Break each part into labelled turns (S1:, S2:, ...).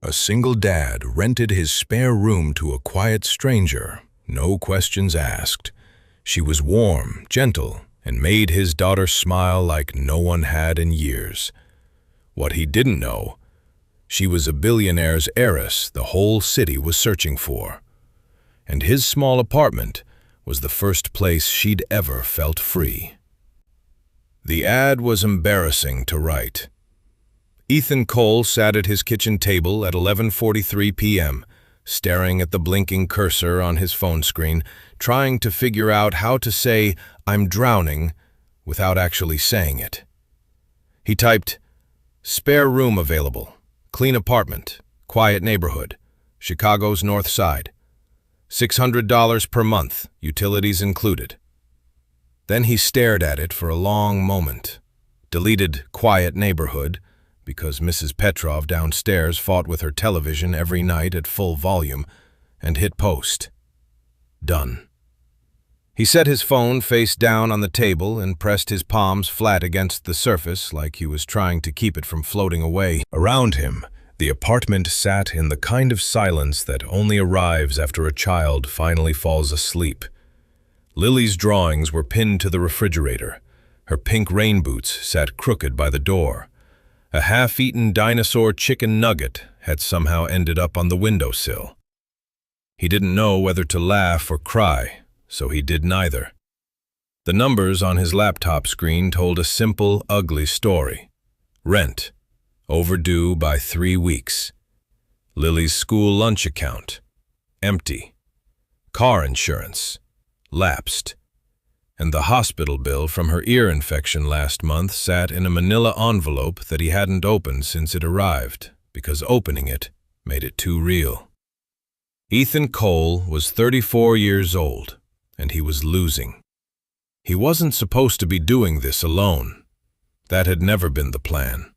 S1: A single dad rented his spare room to a quiet stranger, no questions asked. She was warm, gentle, and made his daughter smile like no one had in years. What he didn't know, she was a billionaire's heiress the whole city was searching for. And his small apartment was the first place she'd ever felt free. The ad was embarrassing to write. Ethan Cole sat at his kitchen table at 11:43 p.m., staring at the blinking cursor on his phone screen, trying to figure out how to say, "I'm drowning," without actually saying it. He typed, "Spare room available. Clean apartment. Quiet neighborhood. Chicago's North Side. $600 per month, utilities included." Then he stared at it for a long moment, deleted quiet neighborhood, because Mrs. Petrov downstairs fought with her television every night at full volume, and hit post. Done. He set his phone face down on the table and pressed his palms flat against the surface like he was trying to keep it from floating away. Around him, the apartment sat in the kind of silence that only arrives after a child finally falls asleep. Lily's drawings were pinned to the refrigerator. Her pink rain boots sat crooked by the door. A half-eaten dinosaur chicken nugget had somehow ended up on the windowsill. He didn't know whether to laugh or cry, so he did neither. The numbers on his laptop screen told a simple, ugly story. Rent, overdue by 3 weeks. Lily's school lunch account, empty. Car insurance, lapsed. And the hospital bill from her ear infection last month sat in a manila envelope that he hadn't opened since it arrived, because opening it made it too real. Ethan Cole was 34 years old, and he was losing. He wasn't supposed to be doing this alone. That had never been the plan.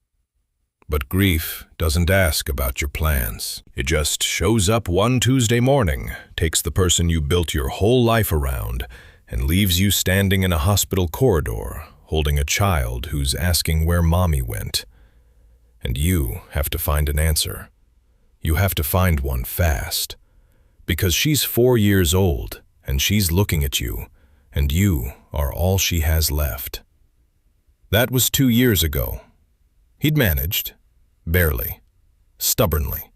S1: But grief doesn't ask about your plans. It just shows up one Tuesday morning, takes the person you built your whole life around, and leaves you standing in a hospital corridor, holding a child who's asking where mommy went. And you have to find an answer. You have to find one fast. Because she's 4 years old, and she's looking at you, and you are all she has left. That was 2 years ago. He'd managed, barely, stubbornly.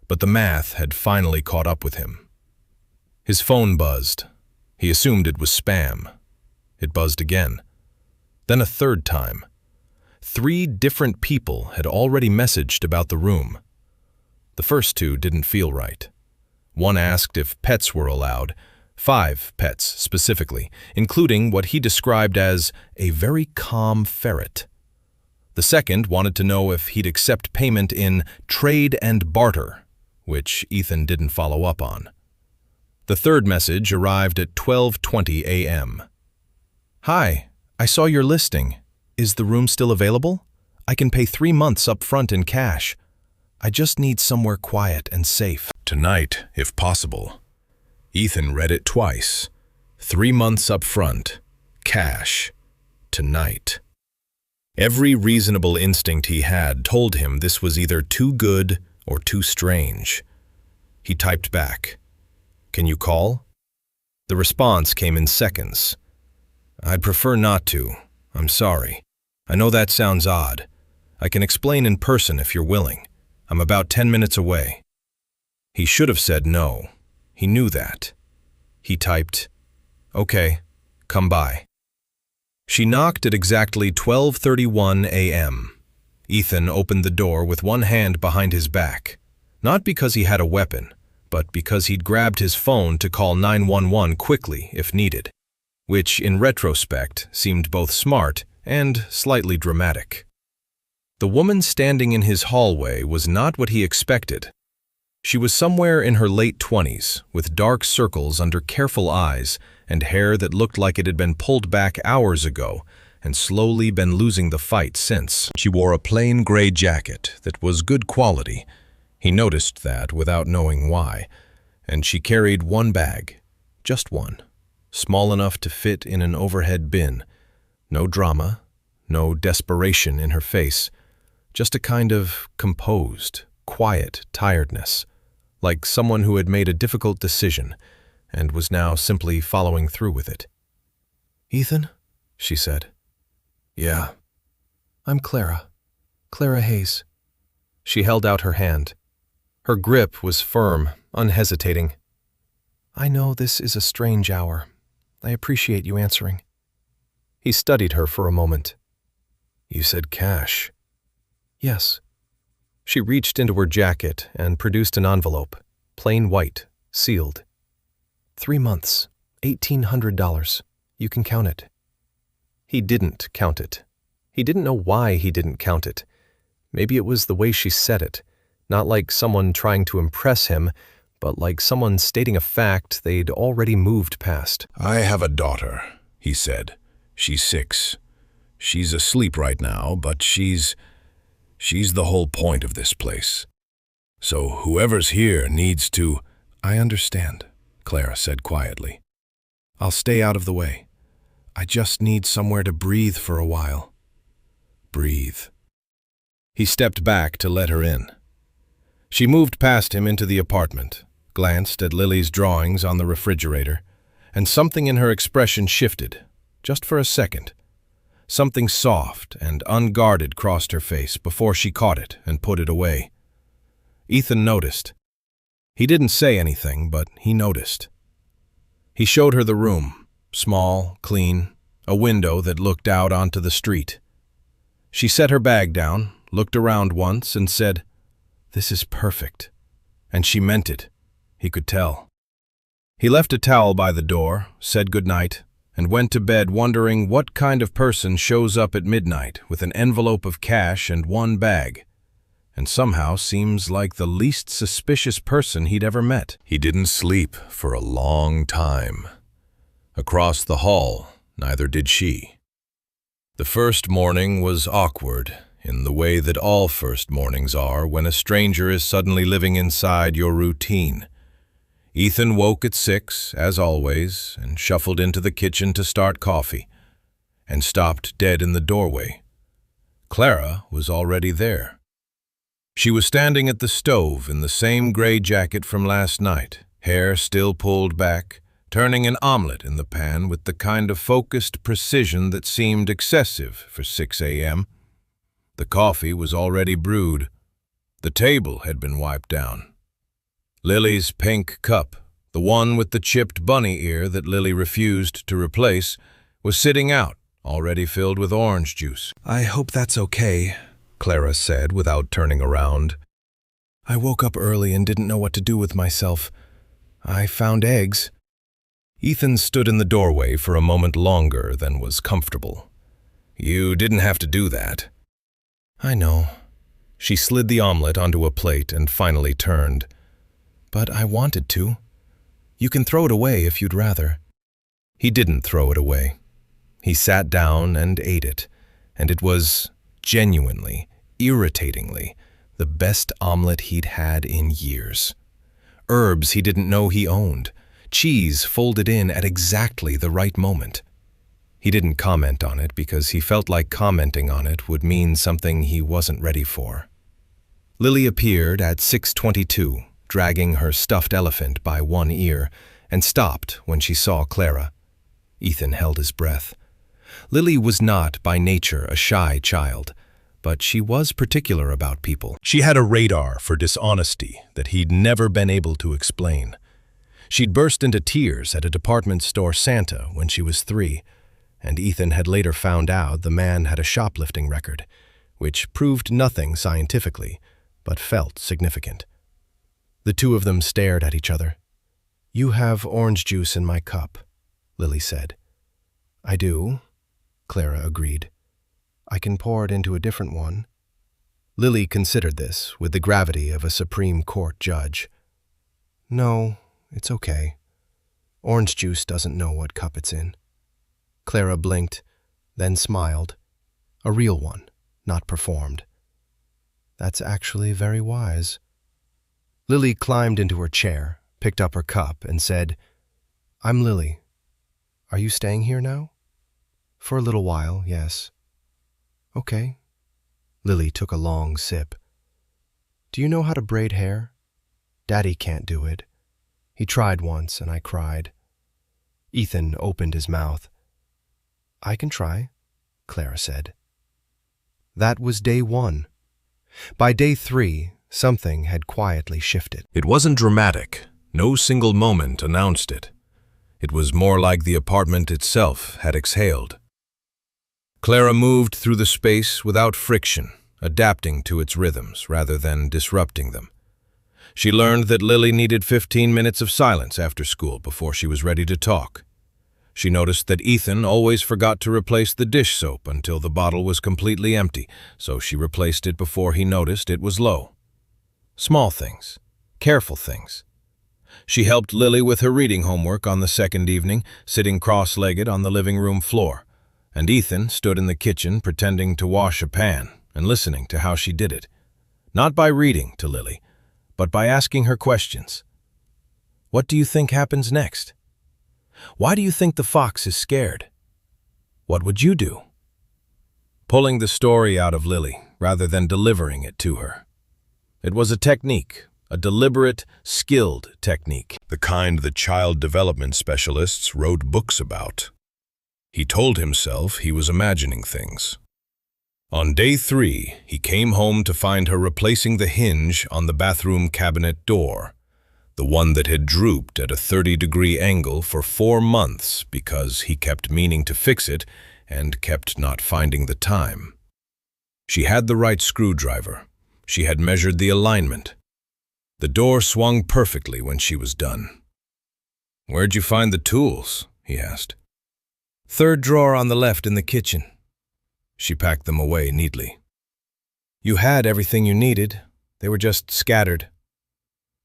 S1: But the math had finally caught up with him. His phone buzzed. He assumed it was spam. It buzzed again. Then a third time. 3 different people had already messaged about the room. The first 2 didn't feel right. One asked if pets were allowed, 5 pets specifically, including what he described as a very calm ferret. The second wanted to know if he'd accept payment in trade and barter, which Ethan didn't follow up on. The third message arrived at 12:20 a.m. "Hi, I saw your listing. Is the room still available? I can pay 3 months up front in cash. I just need somewhere quiet and safe." Tonight, if possible. Ethan read it twice. 3 months up front. Cash. Tonight. Every reasonable instinct he had told him this was either too good or too strange. He typed back, "Can you call?" The response came in seconds. "I'd prefer not to. I'm sorry. I know that sounds odd. I can explain in person if you're willing. I'm about 10 minutes away." He should have said no. He knew that. He typed, "Okay, come by." She knocked at exactly 12:31 a.m. Ethan opened the door with one hand behind his back, not because he had a weapon, but because he'd grabbed his phone to call 911 quickly if needed, which in retrospect seemed both smart and slightly dramatic. The woman standing in his hallway was not what he expected. She was somewhere in her late 20s, with dark circles under careful eyes and hair that looked like it had been pulled back hours ago and slowly been losing the fight since. She wore a plain gray jacket that was good quality. He noticed that without knowing why, and she carried one bag, just one, small enough to fit in an overhead bin. No drama, no desperation in her face, just a kind of composed, quiet tiredness, like someone who had made a difficult decision and was now simply following through with it. "Ethan?" she said. "Yeah." "I'm Clara. Clara Hayes." She held out her hand. Her grip was firm, unhesitating. "I know this is a strange hour. I appreciate you answering." He studied her for a moment. "You said cash." "Yes." She reached into her jacket and produced an envelope, plain white, sealed. 3 months, $1,800. You can count it." He didn't count it. He didn't know why he didn't count it. Maybe it was the way she said it, not like someone trying to impress him, but like someone stating a fact they'd already moved past.
S2: "I have a daughter," he said. "She's 6. She's asleep right now, but she's the whole point of this place. So whoever's here needs to—"
S1: "I understand," Clara said quietly. "I'll stay out of the way. I just need somewhere to breathe for a while." Breathe. He stepped back to let her in. She moved past him into the apartment, glanced at Lily's drawings on the refrigerator, and something in her expression shifted, just for a second. Something soft and unguarded crossed her face before she caught it and put it away. Ethan noticed. He didn't say anything, but he noticed. He showed her the room, small, clean, a window that looked out onto the street. She set her bag down, looked around once, and said, "This is perfect." And she meant it. He could tell. He left a towel by the door, said goodnight, and went to bed wondering what kind of person shows up at midnight with an envelope of cash and one bag, and somehow seems like the least suspicious person he'd ever met. He didn't sleep for a long time. Across the hall, neither did she. The first morning was awkward, in the way that all first mornings are when a stranger is suddenly living inside your routine. Ethan woke at 6, as always, and shuffled into the kitchen to start coffee, and stopped dead in the doorway. Clara was already there. She was standing at the stove in the same gray jacket from last night, hair still pulled back, turning an omelet in the pan with the kind of focused precision that seemed excessive for 6 a.m. The coffee was already brewed. The table had been wiped down. Lily's pink cup, the one with the chipped bunny ear that Lily refused to replace, was sitting out, already filled with orange juice. "I hope that's okay," Clara said without turning around. "I woke up early and didn't know what to do with myself. I found eggs." Ethan stood in the doorway for a moment longer than was comfortable. "You didn't have to do that." "I know." She slid the omelet onto a plate and finally turned. "But I wanted to. You can throw it away if you'd rather." He didn't throw it away. He sat down and ate it, and it was genuinely, irritatingly, the best omelet he'd had in years. Herbs he didn't know he owned, cheese folded in at exactly the right moment. He didn't comment on it because he felt like commenting on it would mean something he wasn't ready for. Lily appeared at 6:22, dragging her stuffed elephant by one ear, and stopped when she saw Clara. Ethan held his breath. Lily was not, by nature, a shy child, but she was particular about people. She had a radar for dishonesty that he'd never been able to explain. She'd burst into tears at a department store Santa when she was 3, and Ethan had later found out the man had a shoplifting record, which proved nothing scientifically, but felt significant. The two of them stared at each other. "You have orange juice in my cup," Lily said. "I do," Clara agreed. "I can pour it into a different one." Lily considered this with the gravity of a Supreme Court judge. "No, it's okay. Orange juice doesn't know what cup it's in." Clara blinked, then smiled. A real one, not performed. "That's actually very wise." Lily climbed into her chair, picked up her cup, and said, "I'm Lily. Are you staying here now?" "For a little while, yes." "Okay." Lily took a long sip.
S3: "Do you know how to braid hair? Daddy can't do it. He tried once and I cried." Ethan opened his mouth. "I can try," Clara said. That was day 1. By day 3, something had quietly shifted.
S1: It wasn't dramatic. No single moment announced it. It was more like the apartment itself had exhaled. Clara moved through the space without friction, adapting to its rhythms rather than disrupting them. She learned that Lily needed 15 minutes of silence after school before she was ready to talk. She noticed that Ethan always forgot to replace the dish soap until the bottle was completely empty, so she replaced it before he noticed it was low. Small things, careful things. She helped Lily with her reading homework on the second evening, sitting cross-legged on the living room floor, and Ethan stood in the kitchen pretending to wash a pan and listening to how she did it, not by reading to Lily, but by asking her questions. What do you think happens next? Why do you think the fox is scared? What would you do? Pulling the story out of Lily rather than delivering it to her. It was a technique, a deliberate, skilled technique, the kind that child development specialists wrote books about. He told himself he was imagining things. On day 3, he came home to find her replacing the hinge on the bathroom cabinet door, the one that had drooped at a 30-degree angle for 4 months because he kept meaning to fix it and kept not finding the time. She had the right screwdriver. She had measured the alignment. The door swung perfectly when she was done. "Where'd you find the tools?" he asked. "Third drawer on the left in the kitchen." She packed them away neatly. "You had everything you needed. They were just scattered."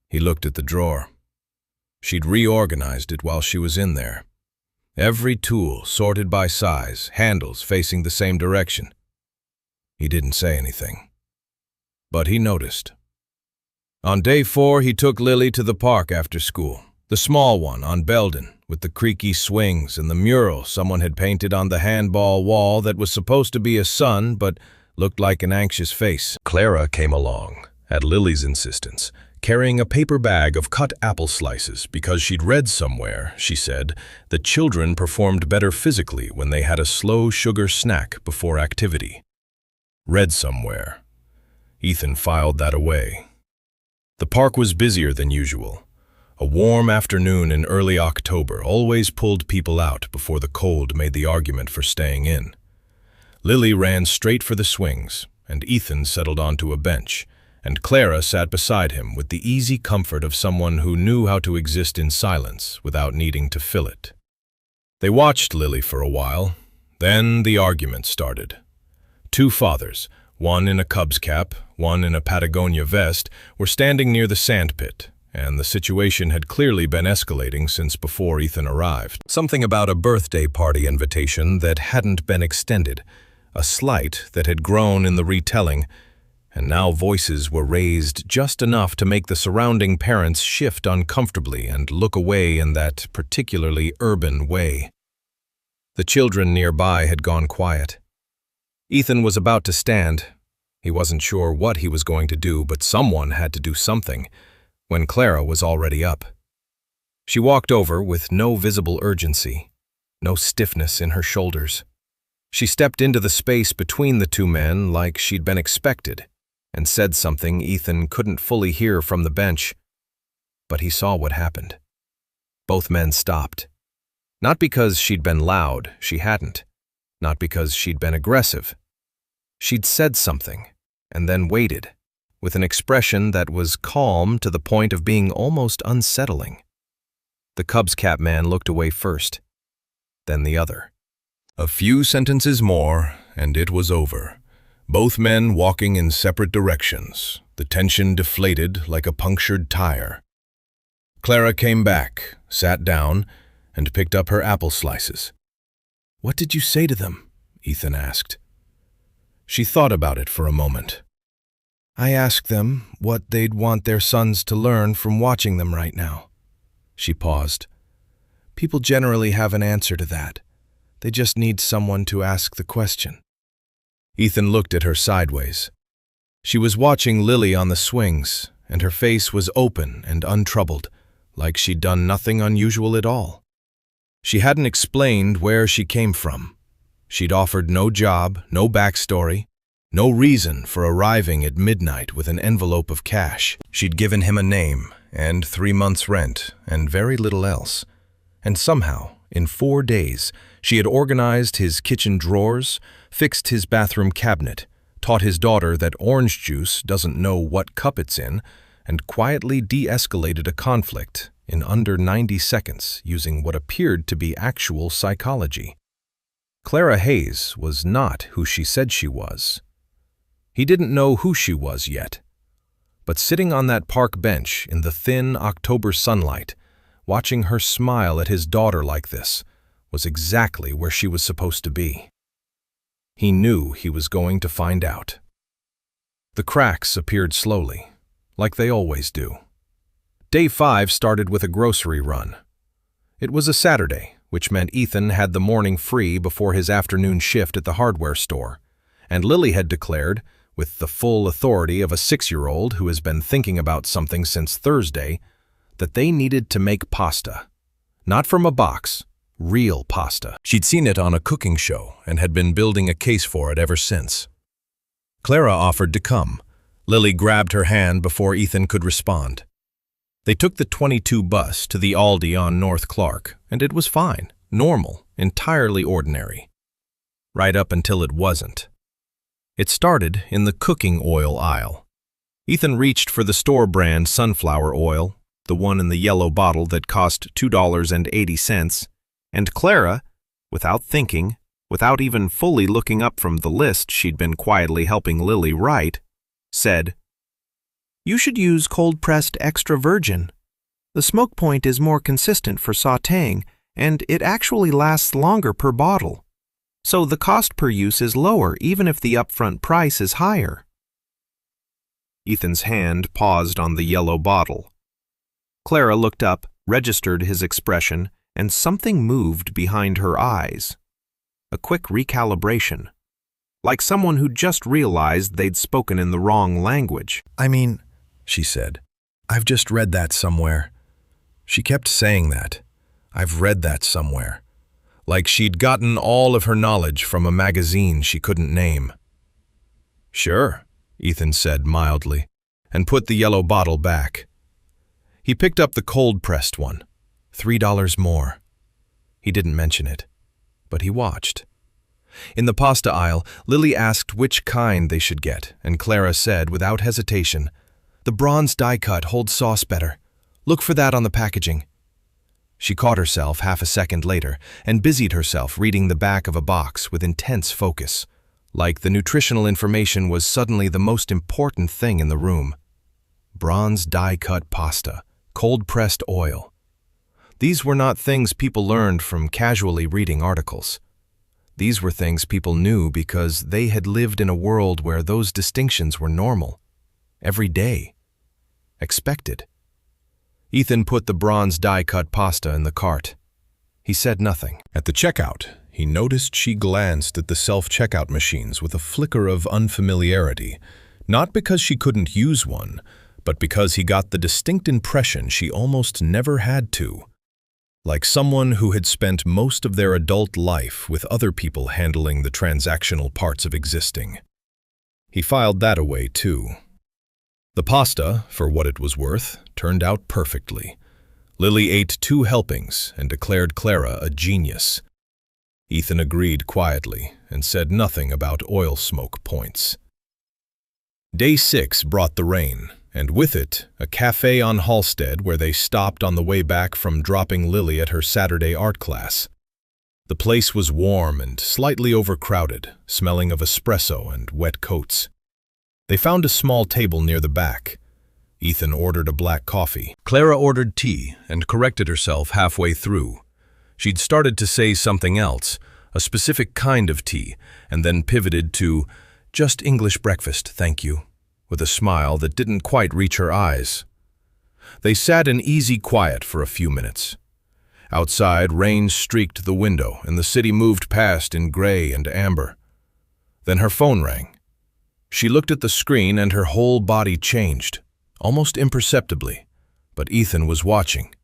S1: He looked at the drawer. She'd reorganized it while she was in there. Every tool sorted by size, handles facing the same direction. He didn't say anything. But he noticed. On day 4, he took Lily to the park after school, the small one on Belden, with the creaky swings and the mural someone had painted on the handball wall that was supposed to be a sun but looked like an anxious face. Clara came along, at Lily's insistence, carrying a paper bag of cut apple slices because she'd read somewhere, she said, that children performed better physically when they had a slow sugar snack before activity. Read somewhere. Ethan filed that away. The park was busier than usual. A warm afternoon in early October always pulled people out before the cold made the argument for staying in. Lily ran straight for the swings, and Ethan settled onto a bench, and Clara sat beside him with the easy comfort of someone who knew how to exist in silence without needing to fill it. They watched Lily for a while. Then the argument started. 2 fathers, one in a Cubs cap, one in a Patagonia vest, were standing near the sandpit, and the situation had clearly been escalating since before Ethan arrived. Something about a birthday party invitation that hadn't been extended, a slight that had grown in the retelling, and now voices were raised just enough to make the surrounding parents shift uncomfortably and look away in that particularly urban way. The children nearby had gone quiet. Ethan was about to stand. He wasn't sure what he was going to do, but someone had to do something, when Clara was already up. She walked over with no visible urgency, no stiffness in her shoulders. She stepped into the space between the 2 men like she'd been expected, and said something Ethan couldn't fully hear from the bench. But he saw what happened. Both men stopped. Not because she'd been loud, she hadn't. Not because she'd been aggressive. She'd said something, and then waited, with an expression that was calm to the point of being almost unsettling. The Cubs cap man looked away first, then the other. A few sentences more, and it was over. Both men walking in separate directions, the tension deflated like a punctured tire. Clara came back, sat down, and picked up her apple slices. "What did you say to them?" Ethan asked. She thought about it for a moment. "I asked them what they'd want their sons to learn from watching them right now." She paused. "People generally have an answer to that. They just need someone to ask the question." Ethan looked at her sideways. She was watching Lily on the swings, and her face was open and untroubled, like she'd done nothing unusual at all. She hadn't explained where she came from. She'd offered no job, no backstory, no reason for arriving at midnight with an envelope of cash. She'd given him a name and 3 months' rent and very little else. And somehow, in 4 days, she had organized his kitchen drawers, fixed his bathroom cabinet, taught his daughter that orange juice doesn't know what cup it's in, and quietly de-escalated a conflict in under 90 seconds using what appeared to be actual psychology. Clara Hayes was not who she said she was. He didn't know who she was yet. But sitting on that park bench in the thin October sunlight, watching her smile at his daughter like this, was exactly where she was supposed to be. He knew he was going to find out. The cracks appeared slowly, like they always do. Day 5 started with a grocery run. It was a Saturday, which meant Ethan had the morning free before his afternoon shift at the hardware store, and Lily had declared, with the full authority of a 6-year-old who has been thinking about something since Thursday, that they needed to make pasta. Not from a box, real pasta. She'd seen it on a cooking show and had been building a case for it ever since. Clara offered to come. Lily grabbed her hand before Ethan could respond. They took the 22 bus to the Aldi on North Clark, and it was fine, normal, entirely ordinary. Right up until it wasn't. It started in the cooking oil aisle. Ethan reached for the store brand sunflower oil, the one in the yellow bottle that cost $2.80, and Clara, without thinking, without even fully looking up from the list she'd been quietly helping Lily write, said, "You should use cold-pressed extra virgin. The smoke point is more consistent for sautéing, and it actually lasts longer per bottle. So the cost per use is lower even if the upfront price is higher." Ethan's hand paused on the yellow bottle. Clara looked up, registered his expression, and something moved behind her eyes. A quick recalibration. Like someone who just realized they'd spoken in the wrong language.
S2: "I mean," she said, "I've just read that somewhere." She kept saying that. "I've read that somewhere." Like she'd gotten all of her knowledge from a magazine she couldn't name. "Sure," Ethan said mildly, and put the yellow bottle back. He picked up the cold-pressed one, $3 more. He didn't mention it, but he watched. In the pasta aisle, Lily asked which kind they should get, and Clara said, without hesitation, "The bronze die-cut holds sauce better. Look for that on the packaging." She caught herself half a second later and busied herself reading the back of a box with intense focus, like the nutritional information was suddenly the most important thing in the room. Bronze die-cut pasta, cold-pressed oil. These were not things people learned from casually reading articles. These were things people knew because they had lived in a world where those distinctions were normal, every day, expected. Ethan put the bronze die-cut pasta in the cart. He said nothing. At the checkout, he noticed she glanced at the self-checkout machines with a flicker of unfamiliarity, not because she couldn't use one, but because he got the distinct impression she almost never had to. Like someone who had spent most of their adult life with other people handling the transactional parts of existing. He filed that away too. The pasta, for what it was worth, turned out perfectly. Lily ate 2 helpings and declared Clara a genius. Ethan agreed quietly and said nothing about oil smoke points. Day 6 brought the rain, and with it, a cafe on Halstead where they stopped on the way back from dropping Lily at her Saturday art class. The place was warm and slightly overcrowded, smelling of espresso and wet coats. They found a small table near the back. Ethan ordered a black coffee. Clara ordered tea and corrected herself halfway through. She'd started to say something else, a specific kind of tea, and then pivoted to, "Just English breakfast, thank you," with a smile that didn't quite reach her eyes. They sat in easy quiet for a few minutes. Outside, rain streaked the window, and the city moved past in gray and amber. Then her phone rang.
S1: She looked at the screen and her whole body changed, almost imperceptibly. But Ethan was watching.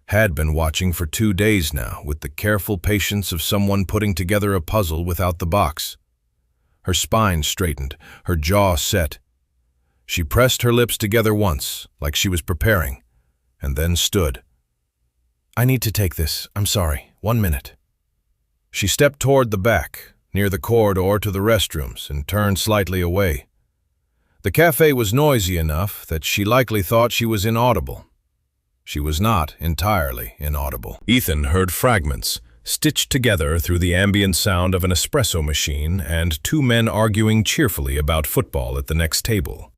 S1: Had been watching for 2 days now, with the careful patience of someone putting together a puzzle without the box. Her spine straightened, her jaw set. She pressed her lips together once, like she was preparing, and then stood. "I need to take this. I'm sorry. 1 minute." She stepped toward the back, near the corridor to the restrooms, and turned slightly away. The cafe was noisy enough that she likely thought she was inaudible. She was not entirely inaudible. Ethan heard fragments, stitched together through the ambient sound of an espresso machine and 2 men arguing cheerfully about football at the next table.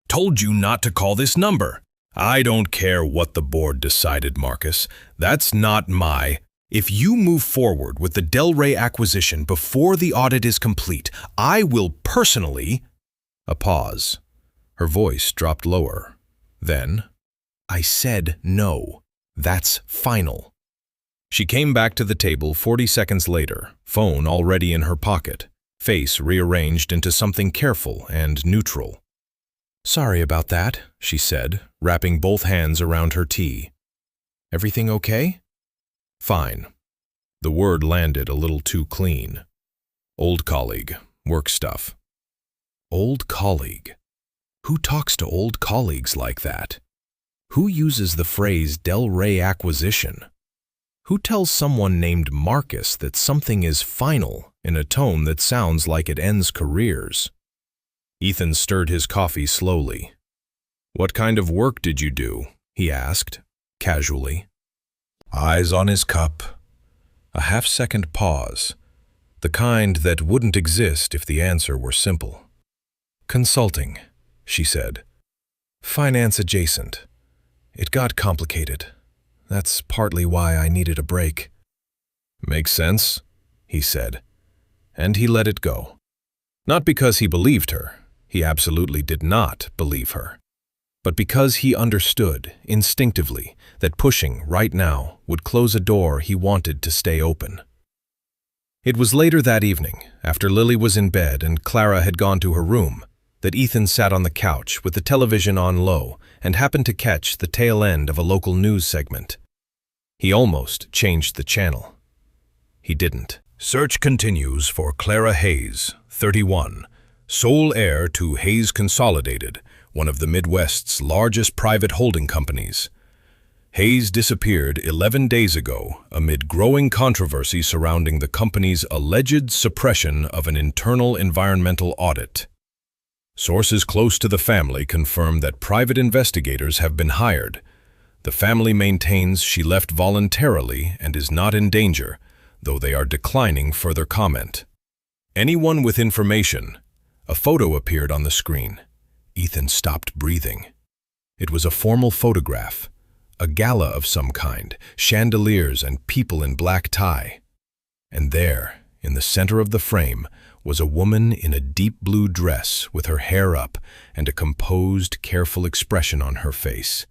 S1: "Told you not to call this number." "I don't care what the board decided, Marcus. That's not my—" "If you move forward with the Del Rey acquisition before the audit is complete, I will personally—" A pause. Her voice dropped lower. Then, "I said no. That's final." She came back to the table 40 seconds later, phone already in her pocket, face rearranged into something careful and neutral. "Sorry about that," she said, wrapping both hands around her tea. "Everything okay?" "Fine." The word landed a little too clean. "Old colleague, work stuff." Old colleague? Who talks to old colleagues like that? Who uses the phrase Del Rey acquisition? Who tells someone named Marcus that something is final in a tone that sounds like it ends careers? Ethan stirred his coffee slowly. "What kind of work did you do?" he asked, casually. Eyes on his cup. A half-second pause, the kind that wouldn't exist if the answer were simple. "Consulting," she said. "Finance adjacent. It got complicated. That's partly why I needed a break." "Makes sense," he said, and he let it go. Not because he believed her, he absolutely did not believe her, but because he understood, instinctively, that pushing right now would close a door he wanted to stay open. It was later that evening, after Lily was in bed and Clara had gone to her room, that Ethan sat on the couch with the television on low and happened to catch the tail end of a local news segment. He almost changed the channel. He didn't. Search continues for Clara Hayes, 31, sole heir to Hayes Consolidated, one of the Midwest's largest private holding companies. Hayes disappeared 11 days ago amid growing controversy surrounding the company's alleged suppression of an internal environmental audit. Sources close to the family confirm that private investigators have been hired. The family maintains she left voluntarily and is not in danger, though they are declining further comment. Anyone with information. A photo appeared on the screen. Ethan stopped breathing. It was a formal photograph, a gala of some kind, chandeliers and people in black tie. And there, in the center of the frame, was a woman in a deep blue dress with her hair up and a composed, careful expression on her face.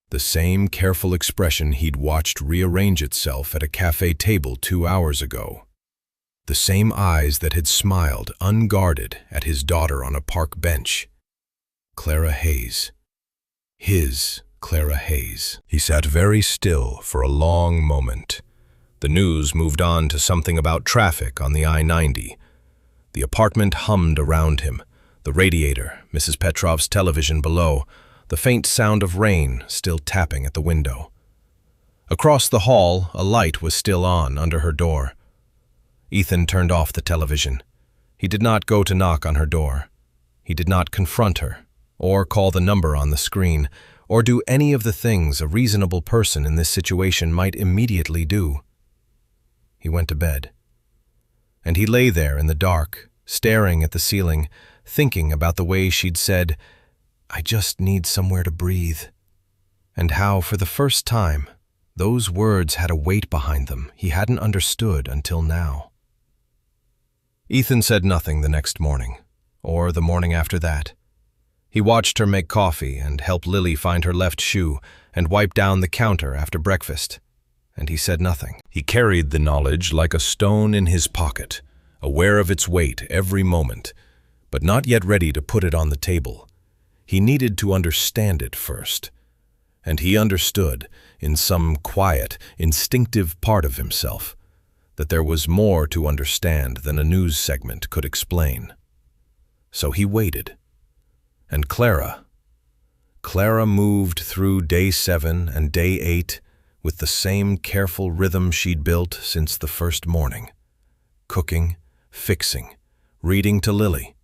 S1: The same careful expression he'd watched rearrange itself at a cafe table 2 hours ago. The same eyes that had smiled unguarded at his daughter on a park bench. Clara Hayes. His Clara Hayes. He sat very still for a long moment. The news moved on to something about traffic on the I-90. The apartment hummed around him, the radiator, Mrs. Petrov's television below, the faint sound of rain still tapping at the window. Across the hall, a light was still on under her door. Ethan turned off the television. He did not go to knock on her door. He did not confront her, or call the number on the screen, or do any of the things a reasonable person in this situation might immediately do. He went to bed. And he lay there in the dark, staring at the ceiling, thinking about the way she'd said, "I just need somewhere to breathe," and how, for the first time, those words had a weight behind them he hadn't understood until now. Ethan said nothing the next morning, or the morning after that. He watched her make coffee and help Lily find her left shoe and wipe down the counter after breakfast, and he said nothing. He carried the knowledge like a stone in his pocket, aware of its weight every moment, but not yet ready to put it on the table. He needed to understand it first. And he understood, in some quiet, instinctive part of himself, that there was more to understand than a news segment could explain. So he waited. And Clara moved through day 7 and day 8 with the same careful rhythm she'd built since the first morning. Cooking, fixing, reading to Lily,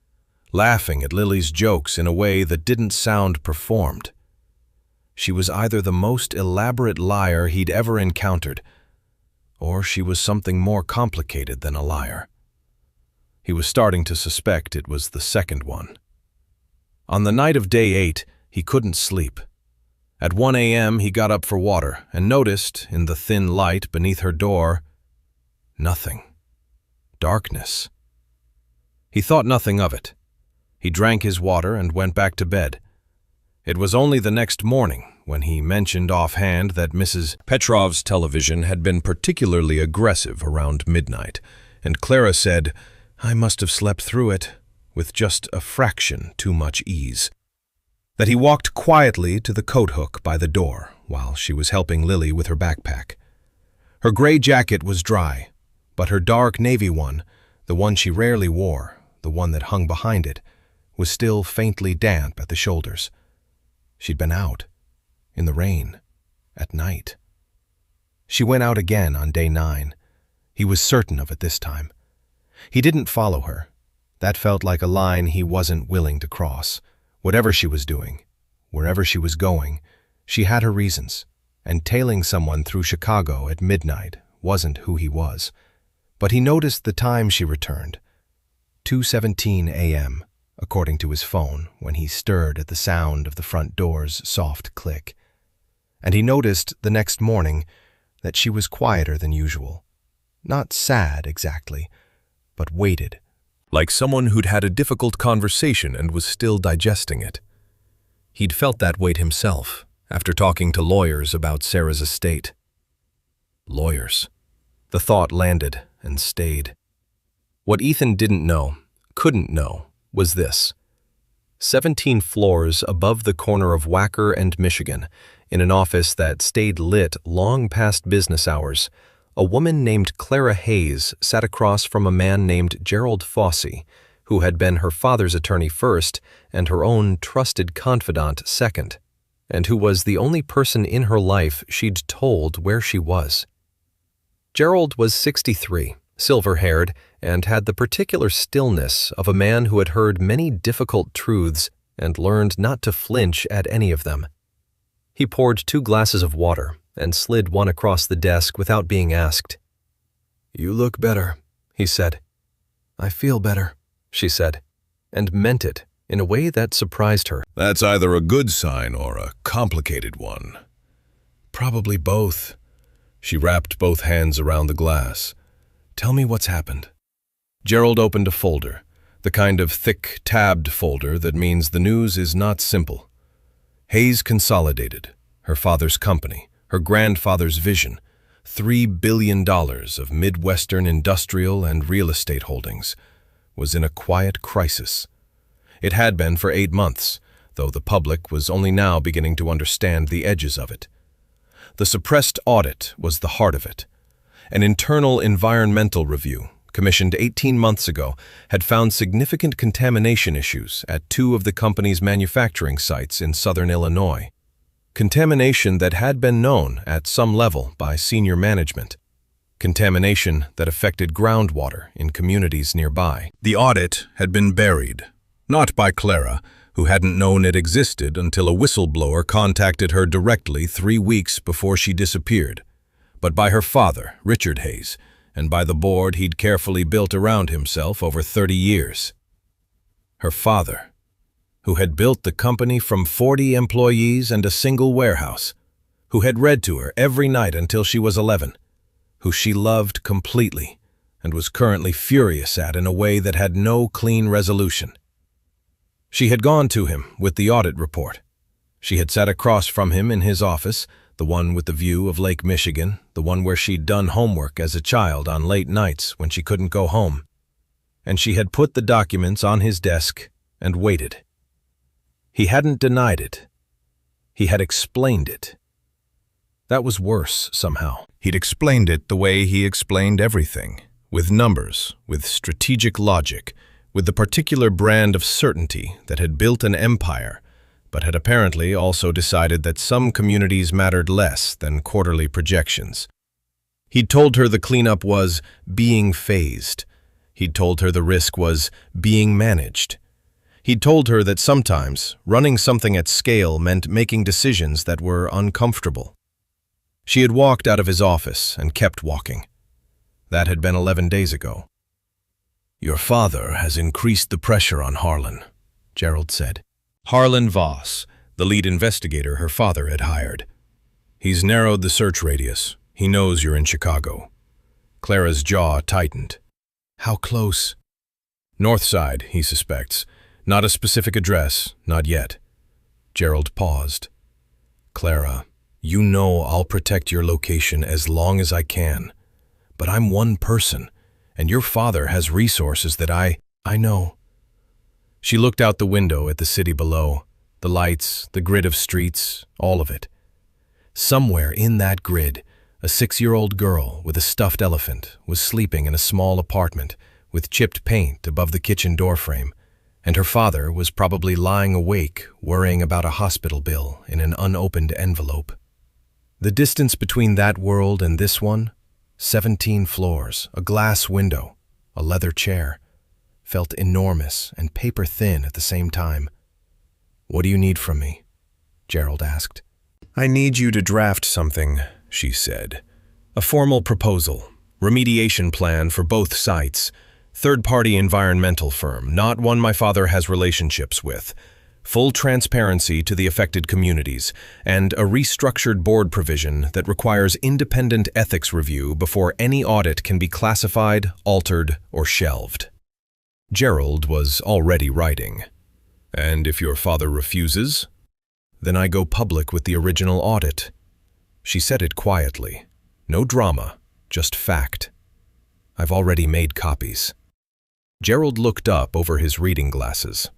S1: laughing at Lily's jokes in a way that didn't sound performed. She was either the most elaborate liar he'd ever encountered, or she was something more complicated than a liar. He was starting to suspect it was the second one. On the night of day 8, he couldn't sleep. At 1 a.m. he got up for water and noticed, in the thin light beneath her door, nothing. Darkness. He thought nothing of it. He drank his water and went back to bed. It was only the next morning when he mentioned offhand that Mrs. Petrov's television had been particularly aggressive around midnight, and Clara said, "I must have slept through it," with just a fraction too much ease. That he walked quietly to the coat hook by the door while she was helping Lily with her backpack. Her gray jacket was dry, but her dark navy one, the one she rarely wore, the one that hung behind it, was still faintly damp at the shoulders. She'd been out, in the rain, at night. She went out again on day 9. He was certain of it this time. He didn't follow her. That felt like a line he wasn't willing to cross. Whatever she was doing, wherever she was going, she had her reasons, and tailing someone through Chicago at midnight wasn't who he was. But he noticed the time she returned, 2:17 a.m., according to his phone, when he stirred at the sound of the front door's soft click. And he noticed the next morning that she was quieter than usual. Not sad exactly, but weighted. Like someone who'd had a difficult conversation and was still digesting it. He'd felt that weight himself, after talking to lawyers about Sarah's estate. Lawyers. The thought landed and stayed. What Ethan didn't know, couldn't know, was this. 17 floors above the corner of Wacker and Michigan, in an office that stayed lit long past business hours, a woman named Clara Hayes sat across from a man named Gerald Fossey, who had been her father's attorney first and her own trusted confidant second, and who was the only person in her life she'd told where she was. Gerald was 63, silver-haired, and had the particular stillness of a man who had heard many difficult truths and learned not to flinch at any of them. He poured 2 glasses of water and slid one across the desk without being asked. "You look better," he said. "I feel better," she said, and meant it in a way that surprised her.
S2: That's either a good sign or a complicated one.
S1: Probably both. She wrapped both hands around the glass. "Tell me what's happened." Gerald opened a folder, the kind of thick, tabbed folder that means the news is not simple. Hayes Consolidated, her father's company, her grandfather's vision, $3 billion of Midwestern industrial and real estate holdings, was in a quiet crisis. It had been for 8 months, though the public was only now beginning to understand the edges of it. The suppressed audit was the heart of it. An internal environmental review, commissioned 18 months ago, had found significant contamination issues at 2 of the company's manufacturing sites in southern Illinois. Contamination that had been known at some level by senior management. Contamination that affected groundwater in communities nearby. The audit had been buried, not by Clara, who hadn't known it existed until a whistleblower contacted her directly 3 weeks before she disappeared, but by her father, Richard Hayes, and by the board he'd carefully built around himself over 30 years. Her father, who had built the company from 40 employees and a single warehouse, who had read to her every night until she was 11, who she loved completely and was currently furious at in a way that had no clean resolution. She had gone to him with the audit report. She had sat across from him in his office, the one with the view of Lake Michigan, the one where she'd done homework as a child on late nights when she couldn't go home. and she had put the documents on his desk and waited. He hadn't denied it. He had explained it. That was worse, somehow.
S2: He'd explained it the way he explained everything, with numbers, with strategic logic, with the particular brand of certainty that had built an empire, but had apparently also decided that some communities mattered less than quarterly projections. He'd told her the cleanup was being phased. He'd told her the risk was being managed. He'd told her that sometimes running something at scale meant making decisions that were uncomfortable. She had walked out of his office and kept walking. That had been 11 days ago. "Your father has increased the pressure on Harlan," Gerald said. Harlan Voss, the lead investigator her father had hired. "He's narrowed the search radius. He knows you're in Chicago." Clara's jaw tightened. "How close?" "North side, he suspects. Not a specific address, not yet." Gerald paused. "Clara, you know I'll protect your location as long as I can. But I'm one person, and your father has resources that I know." She looked out the window at the city below, the lights, the grid of streets, all of it. Somewhere in that grid, a 6-year-old girl with a stuffed elephant was sleeping in a small apartment with chipped paint above the kitchen doorframe, and her father was probably lying awake worrying about a hospital bill in an unopened envelope. The distance between that world and this one, 17 floors, a glass window, a leather chair, felt enormous and paper-thin at the same time. "What do you need from me?" Gerald asked. "I need you to draft something," she said. "A formal proposal, remediation plan for both sites, third-party environmental firm, not one my father has relationships with, full transparency to the affected communities, and a restructured board provision that requires independent ethics review before any audit can be classified, altered, or shelved." Gerald was already writing. "And if your father refuses?" "Then I go public with the original audit." She said it quietly. No drama, just fact. "I've already made copies." Gerald looked up over his reading glasses.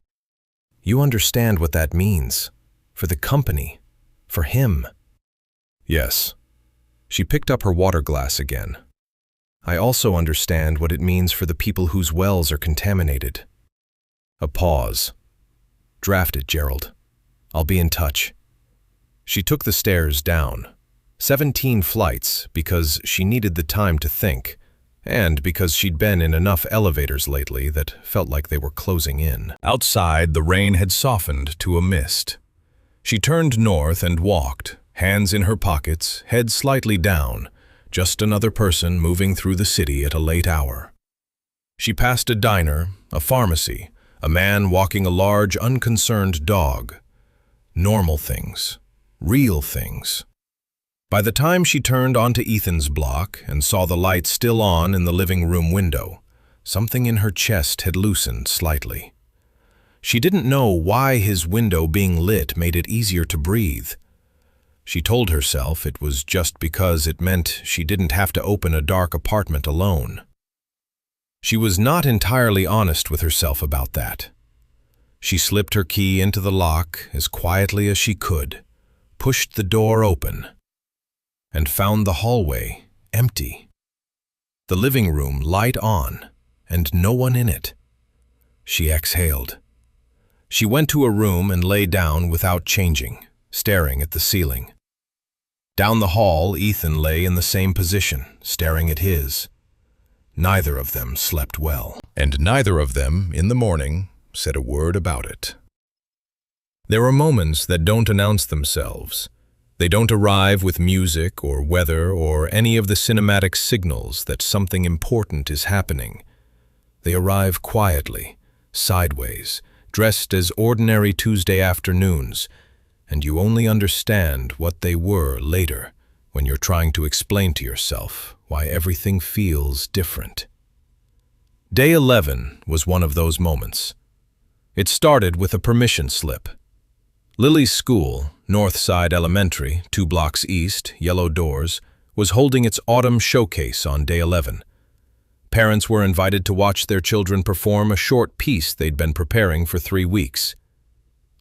S2: "You understand what that means? For the company? For him?" "Yes." She picked up her water glass again. "I also understand what it means for the people whose wells are contaminated." A pause. "Draft it, Gerald. I'll be in touch." She took the stairs down. 17 flights because she needed the time to think, and because she'd been in enough elevators lately that felt like they were closing in. Outside, the rain had softened to a mist. She turned north and walked, hands in her pockets, head slightly down, just another person moving through the city at a late hour. She passed a diner, a pharmacy, a man walking a large, unconcerned dog. Normal things. Real things. By the time she turned onto Ethan's block and saw the light still on in the living room window, something in her chest had loosened slightly. She didn't know why his window being lit made it easier to breathe. She told herself it was just because it meant she didn't have to open a dark apartment alone. She was not entirely honest with herself about that. She slipped her key into the lock as quietly as she could, pushed the door open, and found the hallway empty. The living room light on, and no one in it. She exhaled. She went to a room and lay down without changing, staring at the ceiling. Down the hall, Ethan lay in the same position, staring at his. Neither of them slept well, and neither of them, in the morning, said a word about it. There are moments that don't announce themselves. They don't arrive with music or weather or any of the cinematic signals that something important is happening. They arrive quietly, sideways, dressed as ordinary Tuesday afternoons, and you only understand what they were later when you're trying to explain to yourself why everything feels different. Day 11 was one of those moments. It started with a permission slip. Lily's school, Northside Elementary, 2 blocks east, yellow doors, was holding its autumn showcase on day 11.
S1: Parents were invited to watch their children perform a short piece they'd been preparing for 3 weeks.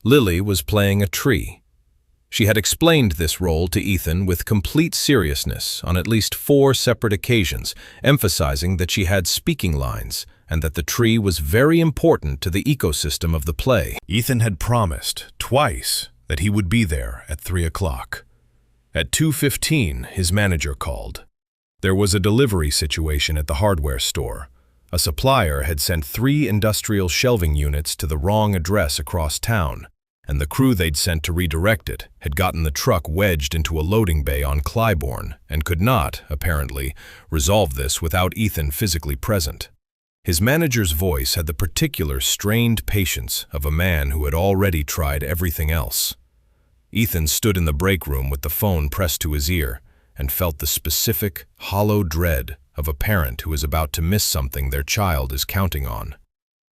S1: Lily was playing a tree. She had explained this role to Ethan with complete seriousness on at least 4 separate occasions, emphasizing that she had speaking lines and that the tree was very important to the ecosystem of the play.
S2: Ethan had promised twice that he would be there at 3 o'clock. At 2:15, his manager called. There was a delivery situation at the hardware store. A supplier had sent 3 industrial shelving units to the wrong address across town, and the crew they'd sent to redirect it had gotten the truck wedged into a loading bay on Clybourne and could not, apparently, resolve this without Ethan physically present. His manager's voice had the particular strained patience of a man who had already tried everything else. Ethan stood in the break room with the phone pressed to his ear and felt the specific, hollow dread of a parent who is about to miss something their child is counting on.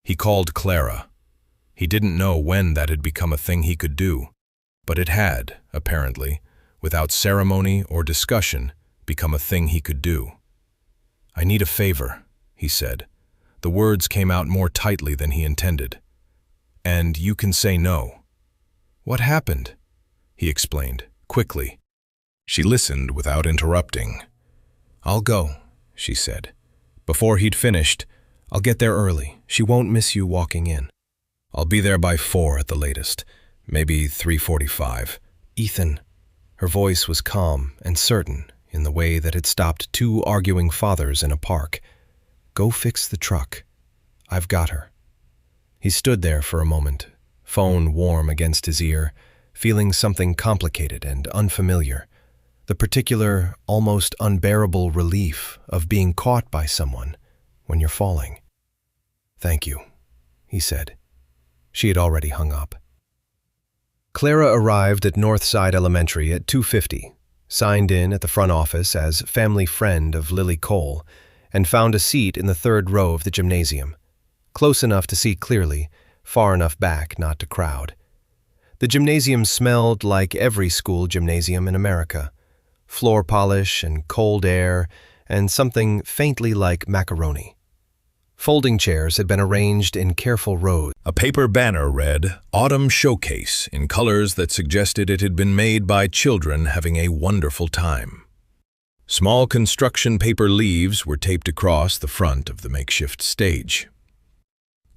S2: He called Clara. He didn't know when that had become a thing he could do, but it had, apparently, without ceremony or discussion, become a thing he could do. "I need a favor," he said. The words came out more tightly than he intended. "And you can say no." "What happened?" he explained, quickly. She listened without interrupting. "I'll go," she said. Before he'd finished, "I'll get there early. She won't miss you walking in. I'll be there by 4 at the latest, maybe 3:45. "Ethan," her voice was calm and certain in the way that had stopped 2 arguing fathers in a park. "Go fix the truck. I've got her." He stood there for a moment, phone warm against his ear, feeling something complicated and unfamiliar, the particular, almost unbearable relief of being caught by someone when you're falling. "Thank you," he said. She had already hung up. Clara arrived at Northside Elementary at 2:50, signed in at the front office as family friend of Lily Cole, and found a seat in the 3rd row of the gymnasium, close enough to see clearly, far enough back not to crowd. The gymnasium smelled like every school gymnasium in America: floor polish and cold air and something faintly like macaroni. Folding chairs had been arranged in careful rows. A paper banner read, "Autumn Showcase," in colors that suggested it had been made by children having a wonderful time. Small construction paper leaves were taped across the front of the makeshift stage.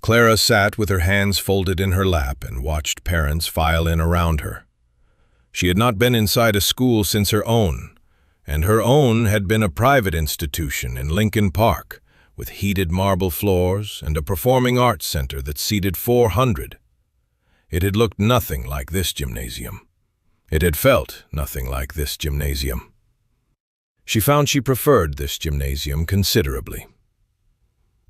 S2: Clara sat with her hands folded in her lap and watched parents file in around her. She had not been inside a school since her own, and her own had been a private institution in Lincoln Park, with heated marble floors and a performing arts center that seated 400. It had looked nothing like this gymnasium. It had felt nothing like this gymnasium. She found she preferred this gymnasium considerably.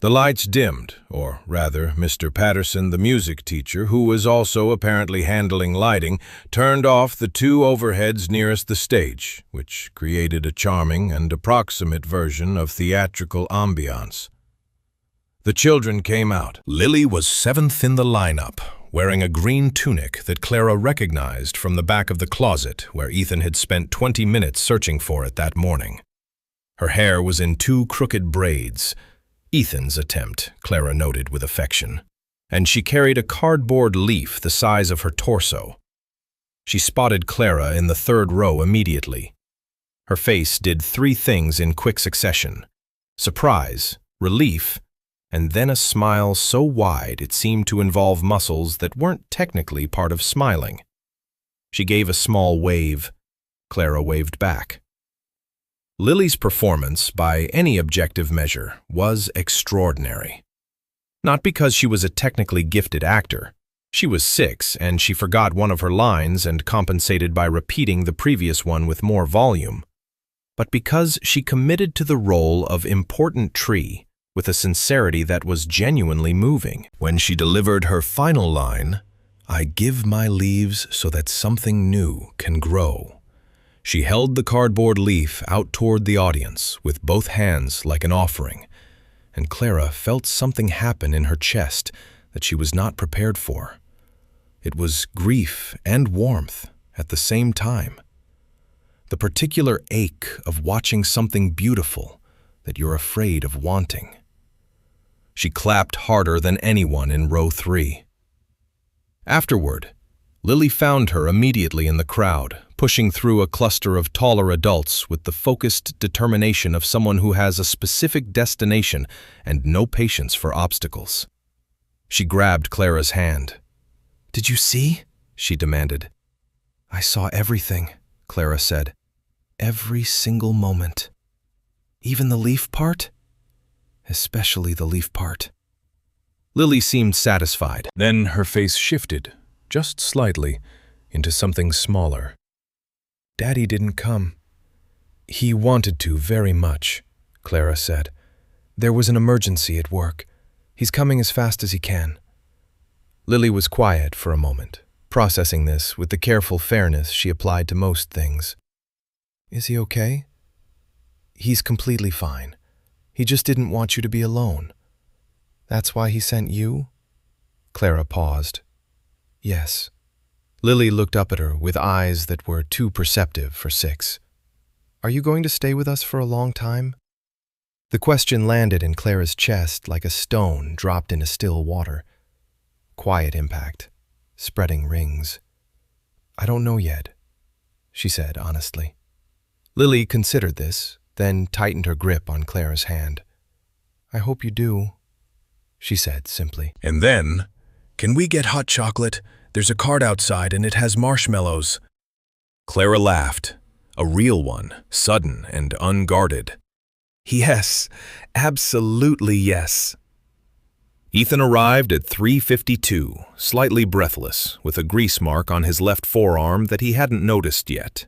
S2: The lights dimmed, or rather, Mr. Patterson, the music teacher, who was also apparently handling lighting, turned off the 2 overheads nearest the stage, which created a charming and approximate version of theatrical ambiance. The children came out. Lily was 7th in the lineup, wearing a green tunic that Clara recognized from the back of the closet where Ethan had spent 20 minutes searching for it that morning. Her hair was in 2 crooked braids, Ethan's attempt, Clara noted with affection, and she carried a cardboard leaf the size of her torso. She spotted Clara in the 3rd row immediately. Her face did 3 things in quick succession: surprise, relief, and then a smile so wide it seemed to involve muscles that weren't technically part of smiling. She gave a small wave. Clara waved back. Lily's performance, by any objective measure, was extraordinary. Not because she was a technically gifted actor. She was 6, and she forgot one of her lines and compensated by repeating the previous one with more volume, but because she committed to the role of important tree with a sincerity that was genuinely moving. When she delivered her final line, "I give my leaves so that something new can grow," she held the cardboard leaf out toward the audience with both hands like an offering, and Clara felt something happen in her chest that she was not prepared for. It was grief and warmth at the same time. The particular ache of watching something beautiful that you're afraid of wanting.
S1: She clapped harder than anyone in row 3. Afterward, Lily found her immediately in the crowd, pushing through a cluster of taller adults with the focused determination of someone who has a specific destination and no patience for obstacles. She grabbed Clara's hand. "Did you see?" she demanded. "I saw everything," Clara said. "Every single moment. Even the leaf part? Especially the leaf part." Lily seemed satisfied. Then her face shifted, just slightly, into something smaller. "Daddy didn't come. He wanted to very much," Clara said. "There was an emergency at work. He's coming as fast as he can." Lily was quiet for a moment, processing this with the careful fairness she applied to most things. "Is he okay?" "He's completely fine. He just didn't want you to be alone." "That's why he sent you?" Clara paused. "Yes." Lily looked up at her with eyes that were too perceptive for 6. "Are you going to stay with us for a long time?" The question landed in Clara's chest like a stone dropped into still water. Quiet impact, spreading rings. "I don't know yet," she said honestly. Lily considered this, then tightened her grip on Clara's hand. "I hope you do," she said simply.
S2: And then, "Can we get hot chocolate? There's a cart outside and it has marshmallows." Clara laughed, a real one, sudden and unguarded. "Yes, absolutely yes." Ethan arrived at 3:52, slightly breathless, with a grease mark on his left forearm that he hadn't noticed yet.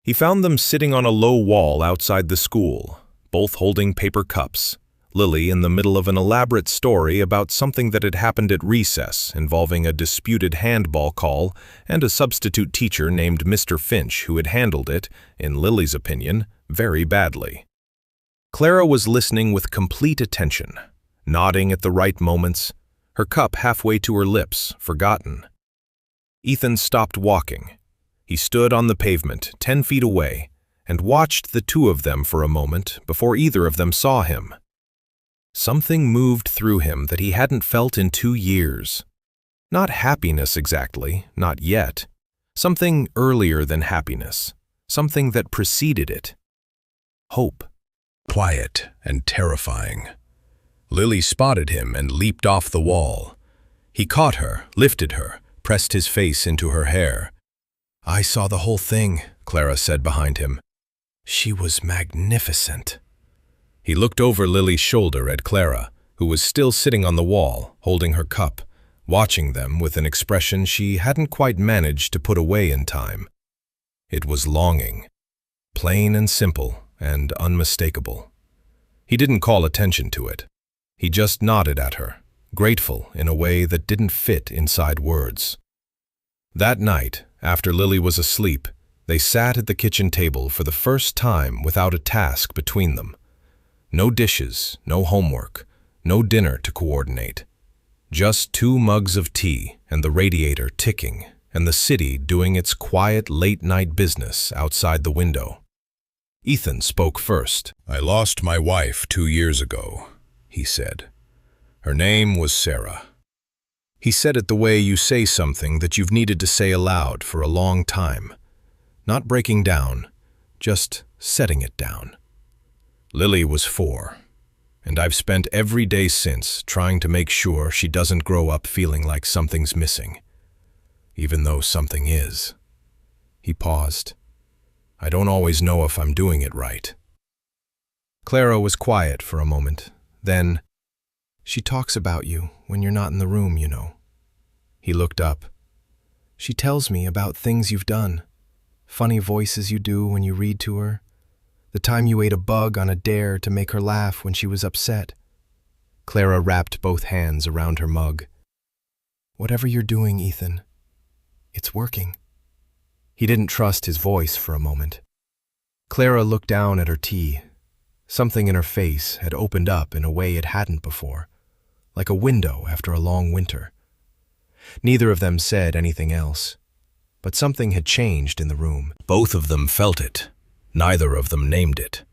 S2: He found them sitting on a low wall outside the school, both holding paper cups, Lily in the middle of an elaborate story about something that had happened at recess involving a disputed handball call and a substitute teacher named Mr. Finch who had handled it, in Lily's opinion, very badly. Clara was listening with complete attention, nodding at the right moments, her cup halfway to her lips, forgotten. Ethan stopped walking. He stood on the pavement, 10 feet away, and watched the two of them for a moment before either of them saw him. Something moved through him that he hadn't felt in 2 years. Not happiness exactly, not yet. Something earlier than happiness, something that preceded it. Hope. Quiet and terrifying. Lily spotted him and leaped off the wall. He caught her, lifted her, pressed his face into her hair. "I saw the whole thing," Clara said behind him. "She was magnificent." He looked over Lily's shoulder at Clara, who was still sitting on the wall, holding her cup, watching them with an expression she hadn't quite managed to put away in time. It was longing, plain and simple and unmistakable. He didn't call attention to it. He just nodded at her, grateful in a way that didn't fit inside words. That night, after Lily was asleep, they sat at the kitchen table for the first time without a task between them. No dishes, no homework, no dinner to coordinate. Just 2 mugs of tea and the radiator ticking and the city doing its quiet late-night business outside the window. Ethan spoke first. "I lost my wife 2 years ago," he said. "Her name was Sarah." He said it the way you say something that you've needed to say aloud for a long time. Not breaking down, just setting it down. Lily was 4, and I've spent every day since trying to make sure she doesn't grow up feeling like something's missing, even though something is. He paused. "I don't always know if I'm doing it right." Clara was quiet for a moment. Then, "She talks about you when you're not in the room, you know." He looked up. "She tells me about things you've done, funny voices you do when you read to her, the time you ate a bug on a dare to make her laugh when she was upset." Clara wrapped both hands around her mug. "Whatever you're doing, Ethan, it's working." He didn't trust his voice for a moment. Clara looked down at her tea. Something in her face had opened up in a way it hadn't before, like a window after a long winter. Neither of them said anything else, but something had changed in the room. Both of them felt it. Neither of them named it.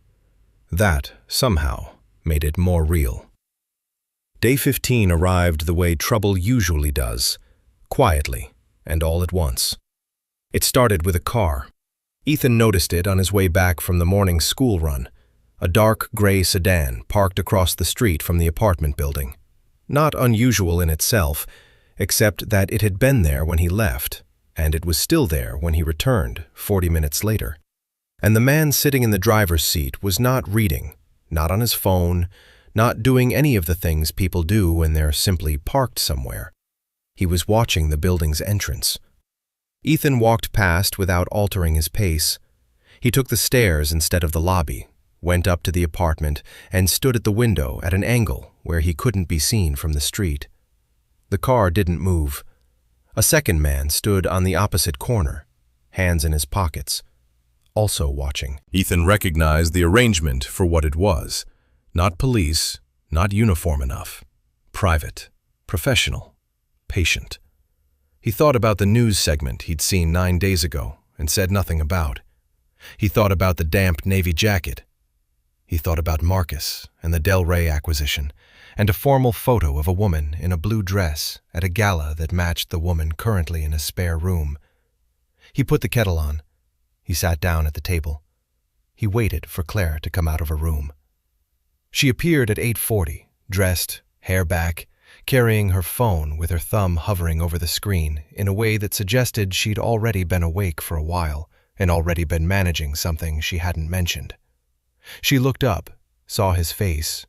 S2: That, somehow, made it more real.
S3: Day 15 arrived the way trouble usually does, quietly and all at once. It started with a car. Ethan noticed it on his way back from the morning school run, a dark gray sedan parked across the street from the apartment building. Not unusual in itself, except that it had been there when he left, and it was still there when he returned 40 minutes later. And the man sitting in the driver's seat was not reading, not on his phone, not doing any of the things people do when they're simply parked somewhere. He was watching the building's entrance. Ethan walked past without altering his pace. He took the stairs instead of the lobby, went up to the apartment, and stood at the window at an angle where he couldn't be seen from the street. The car didn't move. A second man stood on the opposite corner, hands in his pockets, also watching.
S1: Ethan recognized the arrangement for what it was. Not police, not uniform enough. Private, professional, patient. He thought about the news segment he'd seen 9 days ago and said nothing about. He thought about the damp navy jacket. He thought about Marcus and the Del Rey acquisition, and a formal photo of a woman in a blue dress at a gala that matched the woman currently in a spare room. He put the kettle on. He sat down at the table. He waited for Claire to come out of her room. She appeared at 8:40, dressed, hair back, carrying her phone with her thumb hovering over the screen in a way that suggested she'd already been awake for a while and already been managing something she hadn't mentioned. She looked up, saw his face,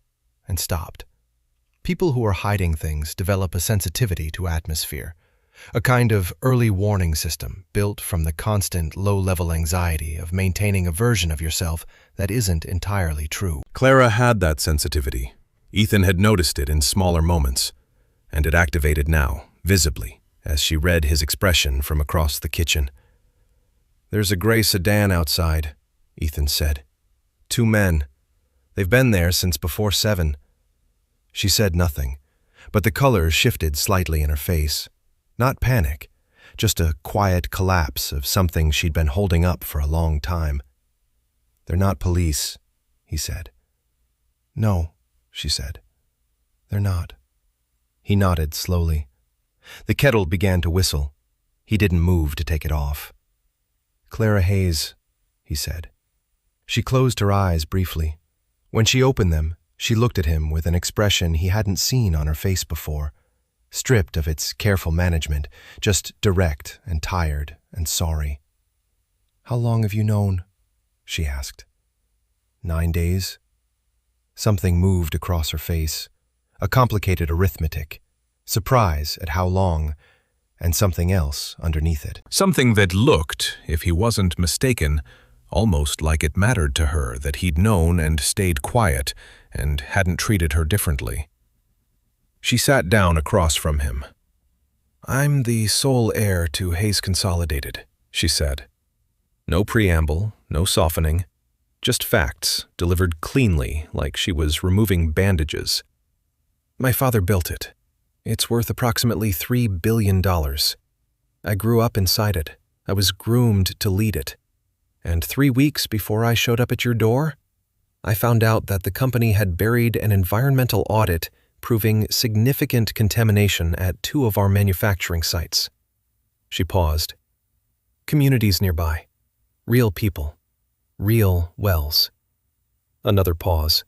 S1: and stopped. People who are hiding things develop a sensitivity to atmosphere, a kind of early warning system built from the constant low-level anxiety of maintaining a version of yourself that isn't entirely true. Clara had that sensitivity. Ethan had noticed it in smaller moments, and it activated now, visibly, as she read his expression from across the kitchen.
S3: "There's a gray sedan outside," Ethan said. "2 men. They've been there since before 7. She said nothing, but the color shifted slightly in her face. Not panic, just a quiet collapse of something she'd been holding up for a long time. "They're not police," he said. "No," she said. "They're not." He nodded slowly. The kettle began to whistle. He didn't move to take it off. "Clara Hayes," he said. She closed her eyes briefly. When she opened them, she looked at him with an expression he hadn't seen on her face before, stripped of its careful management, just direct and tired and sorry. "How long have you known?" she asked. 9 days. Something moved across her face, a complicated arithmetic, surprise at how long, and something else underneath it.
S1: Something that looked, if he wasn't mistaken, almost like it mattered to her that he'd known and stayed quiet and hadn't treated her differently. She sat down across from him. "I'm the sole heir to Hayes Consolidated," she said. No preamble, no softening, just facts delivered cleanly like she was removing bandages. "My father built it. It's worth approximately $3 billion. I grew up inside it. I was groomed to lead it. And 3 weeks before I showed up at your door, I found out that the company had buried an environmental audit proving significant contamination at 2 of our manufacturing sites." She paused. "Communities nearby. Real people. Real wells." Another pause.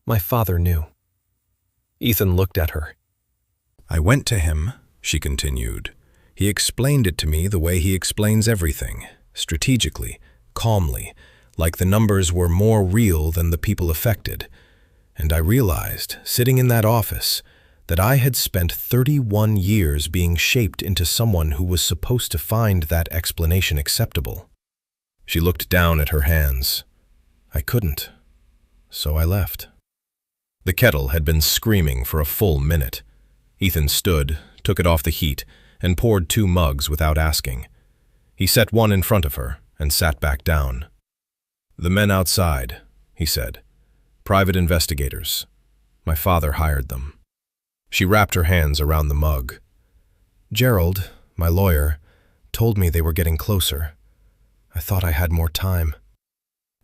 S1: "My father knew." Ethan looked at her. "I went to him," she continued. "He explained it to me the way he explains everything, strategically, calmly, like the numbers were more real than the people affected. And I realized, sitting in that office, that I had spent 31 years being shaped into someone who was supposed to find that explanation acceptable." She looked down at her hands. "I couldn't, so I left." The kettle had been screaming for a full minute. Ethan stood, took it off the heat, and poured 2 mugs without asking. He set one in front of her and sat back down. "The men outside," he said. "Private investigators. My father hired them." She wrapped her hands around the mug. "Gerald, my lawyer, told me they were getting closer. I thought I had more time."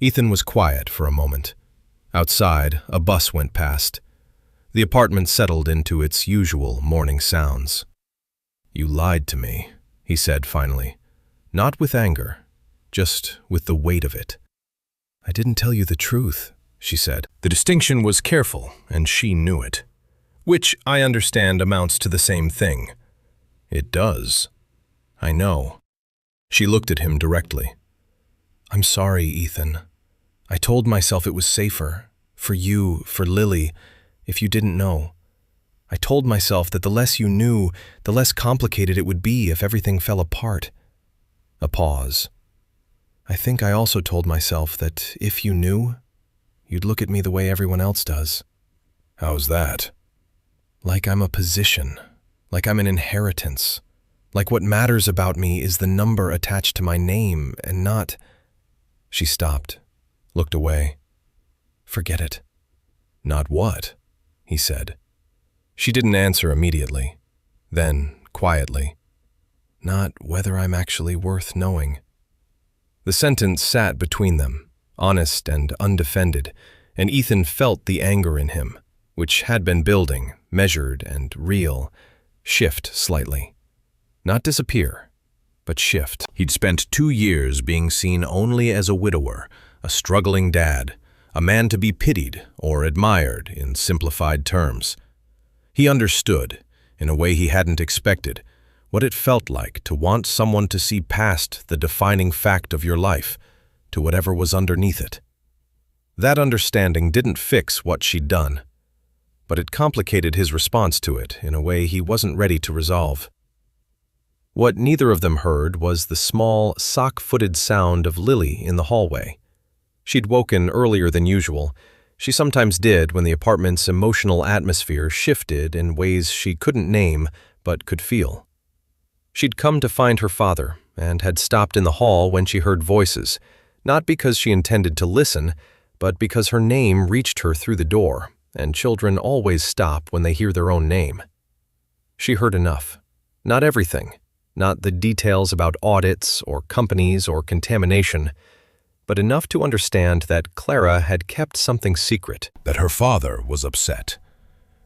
S1: Ethan was quiet for a moment. Outside, a bus went past.
S3: The apartment settled into its usual morning sounds. "You lied to me," he said finally. Not with anger, just with the weight of it. "I didn't tell you the truth," she said. The distinction was careful, and she knew it. Which, I understand, amounts to the same thing. It does. I know. She looked at him directly. "I'm sorry, Ethan. I told myself it was safer, for you, for Lily, if you didn't know. I told myself that the less you knew, the less complicated it would be if everything fell apart." A pause. "I think I also told myself that if you knew, you'd look at me the way everyone else does."
S2: "How's that?"
S3: "Like I'm a position, like I'm an inheritance, like what matters about me is the number attached to my name and not—" She stopped, looked away. "Forget it." "Not what?" he said. She didn't answer immediately. Then, quietly, "Not whether I'm actually worth knowing." The sentence sat between them, honest and undefended, and Ethan felt the anger in him, which had been building, measured and real, shift slightly. Not disappear, but shift. He'd spent 2 years being seen only as a widower, a struggling dad, a man to be pitied or admired in simplified terms. He understood, in a way he hadn't expected, what it felt like to want someone to see past the defining fact of your life, to whatever was underneath it. That understanding didn't fix what she'd done, but it complicated his response to it in a way he wasn't ready to resolve. What neither of them heard was the small, sock-footed sound of Lily in the hallway. She'd woken earlier than usual. She sometimes did when the apartment's emotional atmosphere shifted in ways she couldn't name but could feel. She'd come to find her father and had stopped in the hall when she heard voices, not because she intended to listen, but because her name reached her through the door, and children always stop when they hear their own name. She heard enough. Not everything, not the details about audits or companies or contamination, but enough to understand that Clara had kept something secret.
S2: That her father was upset.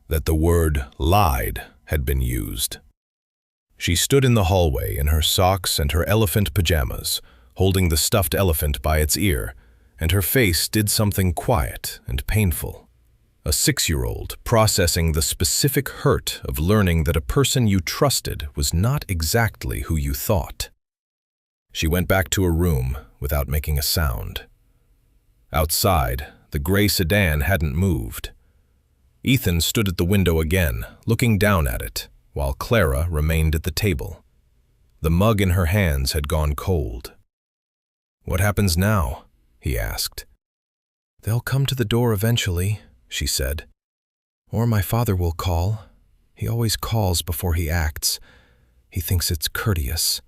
S2: That the word lied had been used. She stood in the hallway in her socks and her elephant pajamas, holding the stuffed elephant by its ear, and her face did something quiet and painful. A 6-year-old processing the specific hurt of learning that a person you trusted was not exactly who you thought. She went back to her room without making a sound. Outside, the gray sedan hadn't moved. Ethan stood at the window again, looking down at it, while Clara remained at the table. The mug in her hands had gone cold. "What happens now?" he asked. "They'll come to the door eventually," she said. "Or my father will call. He always calls before he acts. He thinks it's courteous."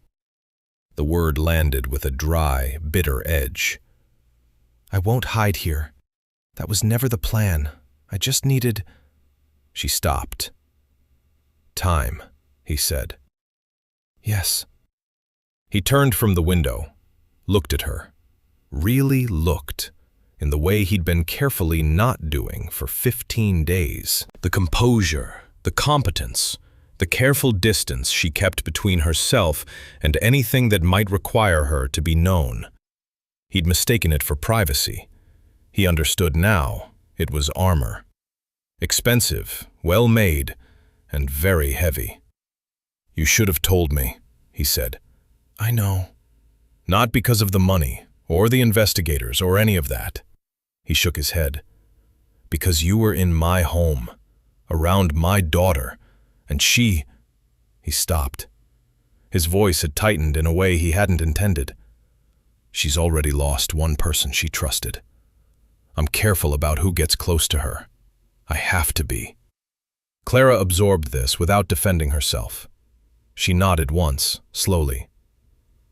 S2: The word landed with a dry, bitter edge. "I won't hide here. That was never the plan. I just needed—" She stopped. "Time," he said. "Yes." He turned from the window, looked at her, really looked, in the way he'd been carefully not doing for 15 days. The composure, the competence, the careful distance she kept between herself and anything that might require her to be known. He'd mistaken it for privacy. He understood now it was armor. Expensive, well-made, and very heavy. "You should have told me," he said. "I know." "Not because of the money, or the investigators, or any of that." He shook his head. "Because you were in my home, around my daughter, and she—" He stopped. His voice had tightened in a way he hadn't intended. "She's already lost one person she trusted. I'm careful about who gets close to her. I have to be." Clara absorbed this without defending herself. She nodded once, slowly.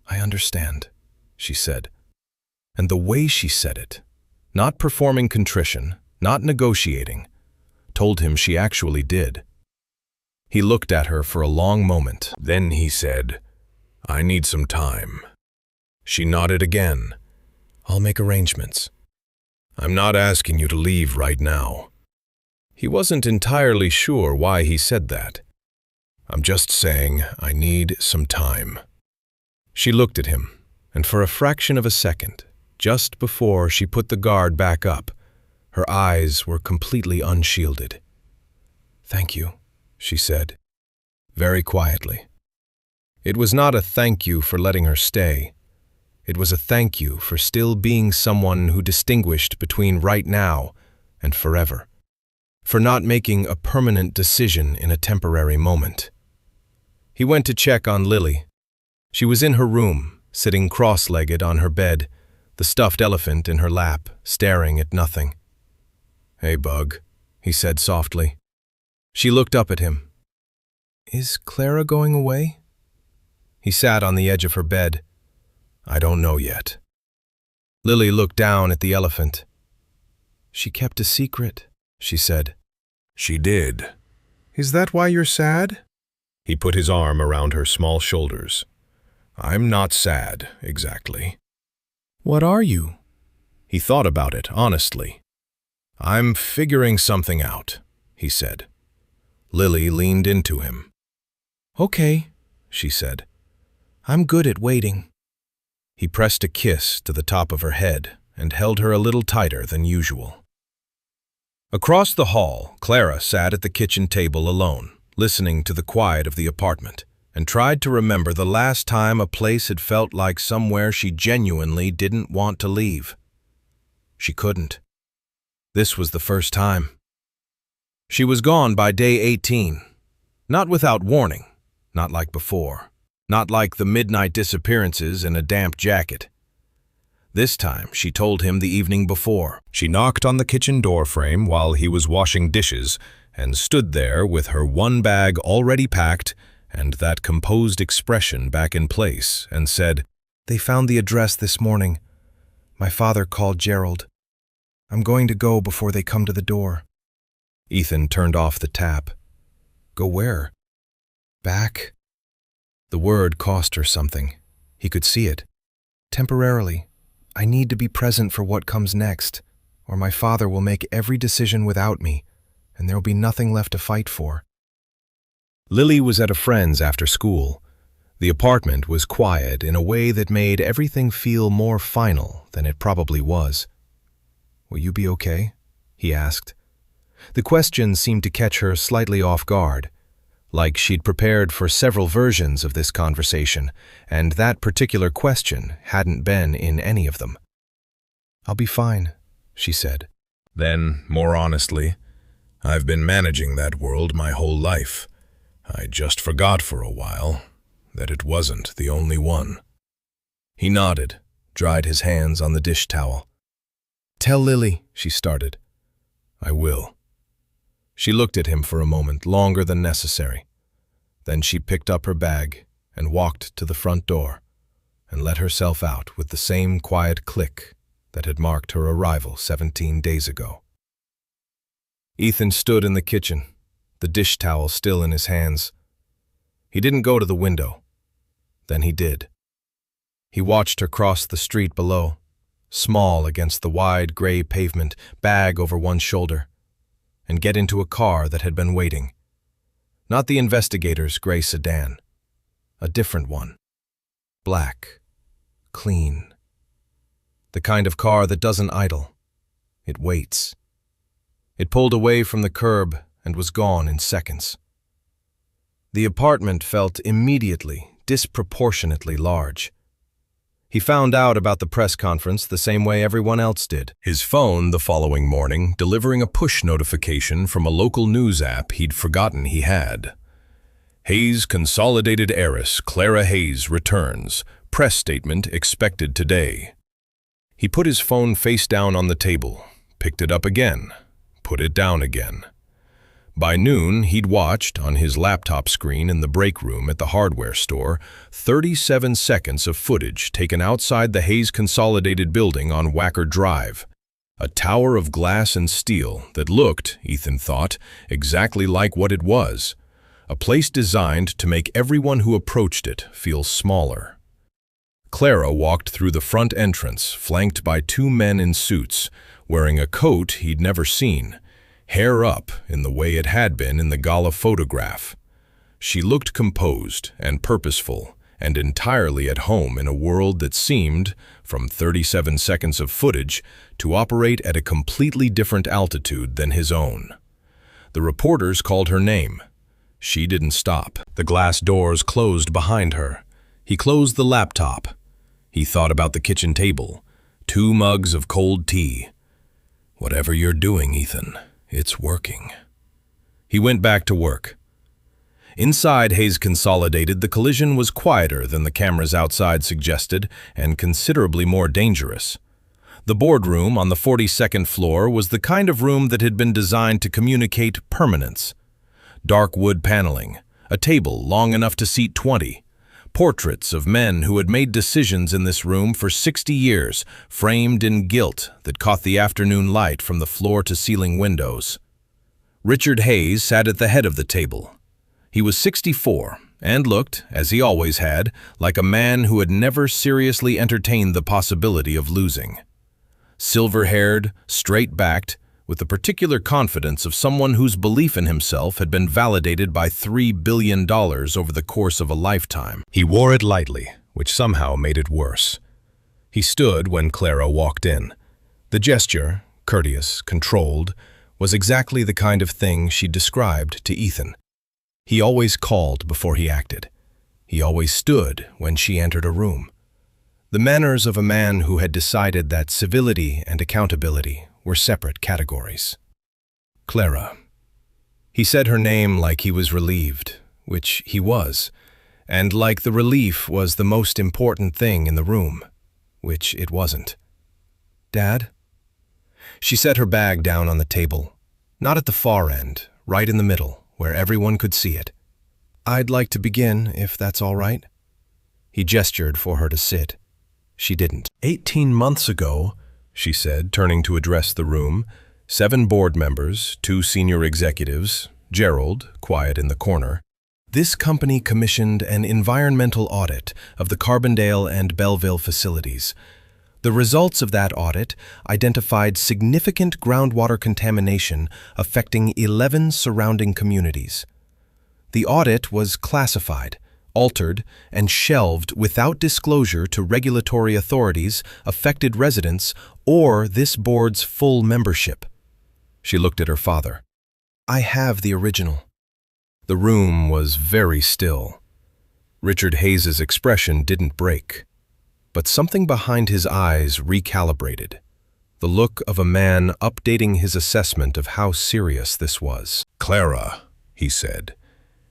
S2: "I understand," she said. And the way she said it, not performing contrition, not negotiating, told him she actually did. He looked at her for a long moment. Then he said, "I need some time." She nodded again. "I'll make arrangements." "I'm not asking you to leave right now."
S1: He wasn't entirely sure why he said that. "I'm just saying I need some time." She looked at him, and for a fraction of a second, just before she put the guard back up, her eyes were completely unshielded. "Thank you," she said, very quietly. It was not a thank you for letting her stay. It was a thank you for still being someone who distinguished between right now and forever, for not making a permanent decision in a temporary moment. He went to check on Lily. She was in her room, sitting cross-legged on her bed, the stuffed elephant in her lap, staring at nothing. "Hey, Bug," he said softly. She looked up at him. "Is Clara going away?" He sat on the edge of her bed. "I don't know yet." Lily looked down at the elephant. "She kept a secret," she said.
S2: She did.
S1: "Is that why you're sad?" He put his arm around her small shoulders. "I'm not sad, exactly." "What are you?" He thought about it, honestly. "I'm figuring something out," he said. Lily leaned into him. "Okay," she said. "I'm good at waiting." He pressed a kiss to the top of her head and held her a little tighter than usual. Across the hall, Clara sat at the kitchen table alone, listening to the quiet of the apartment, and tried to remember the last time a place had felt like somewhere she genuinely didn't want to leave. She couldn't. This was the first time. She was gone by day 18. Not without warning, not like before, not like the midnight disappearances in a damp jacket. This time, she told him the evening before. She knocked on the kitchen door frame while he was washing dishes and stood there with her one bag already packed and that composed expression back in place and said, "They found the address this morning. My father called Gerald. I'm going to go before they come to the door." Ethan turned off the tap. "Go where?" "Back." The word cost her something. He could see it. "Temporarily. I need to be present for what comes next, or my father will make every decision without me, and there'll be nothing left to fight for." Lily was at a friend's after school. The apartment was quiet in a way that made everything feel more final than it probably was. "Will you be okay?" he asked. The question seemed to catch her slightly off guard, like she'd prepared for several versions of this conversation, and that particular question hadn't been in any of them. "I'll be fine," she said.
S2: Then, more honestly, "I've been managing that world my whole life. I just forgot for a while that it wasn't the only one." He nodded, dried his hands on the dish towel. "Tell Lily," she started. "I will." She looked at him for a moment, longer than necessary. Then she picked up her bag and walked to the front door and let herself out with the same quiet click that had marked her arrival 17 days ago. Ethan stood in the kitchen, the dish towel still in his hands. He didn't go to the window. Then he did. He watched her cross the street below, small against the wide gray pavement, bag over one shoulder, and get into a car that had been waiting. Not the investigator's gray sedan. A different one. Black. Clean. The kind of car that doesn't idle. It waits. It pulled away from the curb and was gone in seconds. The apartment felt immediately, disproportionately large. He found out about the press conference the same way everyone else did. His phone the following morning delivering a push notification from a local news app he'd forgotten he had. Hayes consolidated heiress Clara Hayes returns. Press statement expected today. He put his phone face down on the table, picked it up again, put it down again. By noon, he'd watched, on his laptop screen in the break room at the hardware store, 37 seconds of footage taken outside the Hayes Consolidated building on Wacker Drive. A tower of glass and steel that looked, Ethan thought, exactly like what it was. A place designed to make everyone who approached it feel smaller. Clara walked through the front entrance, flanked by two men in suits, wearing a coat he'd never seen.
S1: hair up in the way it had been in the gala photograph. She looked composed and purposeful, and entirely at home in a world that seemed, from 37 seconds of footage, to operate at a completely different altitude than his own. The reporters called her name. She didn't stop. The glass doors closed behind her. He closed the laptop. He thought about the kitchen table. 2 mugs of cold tea. Whatever you're doing, Ethan, it's working. He went back to work. Inside Hayes Consolidated, the collision was quieter than the cameras outside suggested and considerably more dangerous. The boardroom on the 42nd floor was the kind of room that had been designed to communicate permanence. Dark wood paneling, a table long enough to seat 20, portraits of men who had made decisions in this room for 60 years, framed in gilt that caught the afternoon light from the floor-to-ceiling windows. Richard Hayes sat at the head of the table. He was 64 and looked, as he always had, like a man who had never seriously entertained the possibility of losing. Silver-haired, straight-backed, with the particular confidence of someone whose belief in himself had been validated by $3 billion over the course of a lifetime. He wore it lightly, which somehow made it worse. He stood when Clara walked in. The gesture, courteous, controlled, was exactly the kind of thing she described to Ethan. He always called before he acted. He always stood when she entered a room. The manners of a man who had decided that civility and accountability were separate categories. Clara. He said her name like he was relieved, which he was, and like the relief was the most important thing in the room, which it wasn't. Dad? She set her bag down on the table, not at the far end, right in the middle, where everyone could see it. I'd like to begin, if that's all right. He gestured for her to sit. She didn't. 18 months ago, she said, turning to address the room, 7 board members, 2 senior executives, Gerald, quiet in the corner. This company commissioned an environmental audit of the Carbondale and Belleville facilities. The results of that audit identified significant groundwater contamination affecting 11 surrounding communities. The audit was classified, altered, and shelved without disclosure to regulatory authorities, affected residents, or this board's full membership. She looked at her father. I have the original. The room was very still. Richard Hayes's expression didn't break, but something behind his eyes recalibrated, the look of a man updating his assessment of how serious this was. Clara, he said,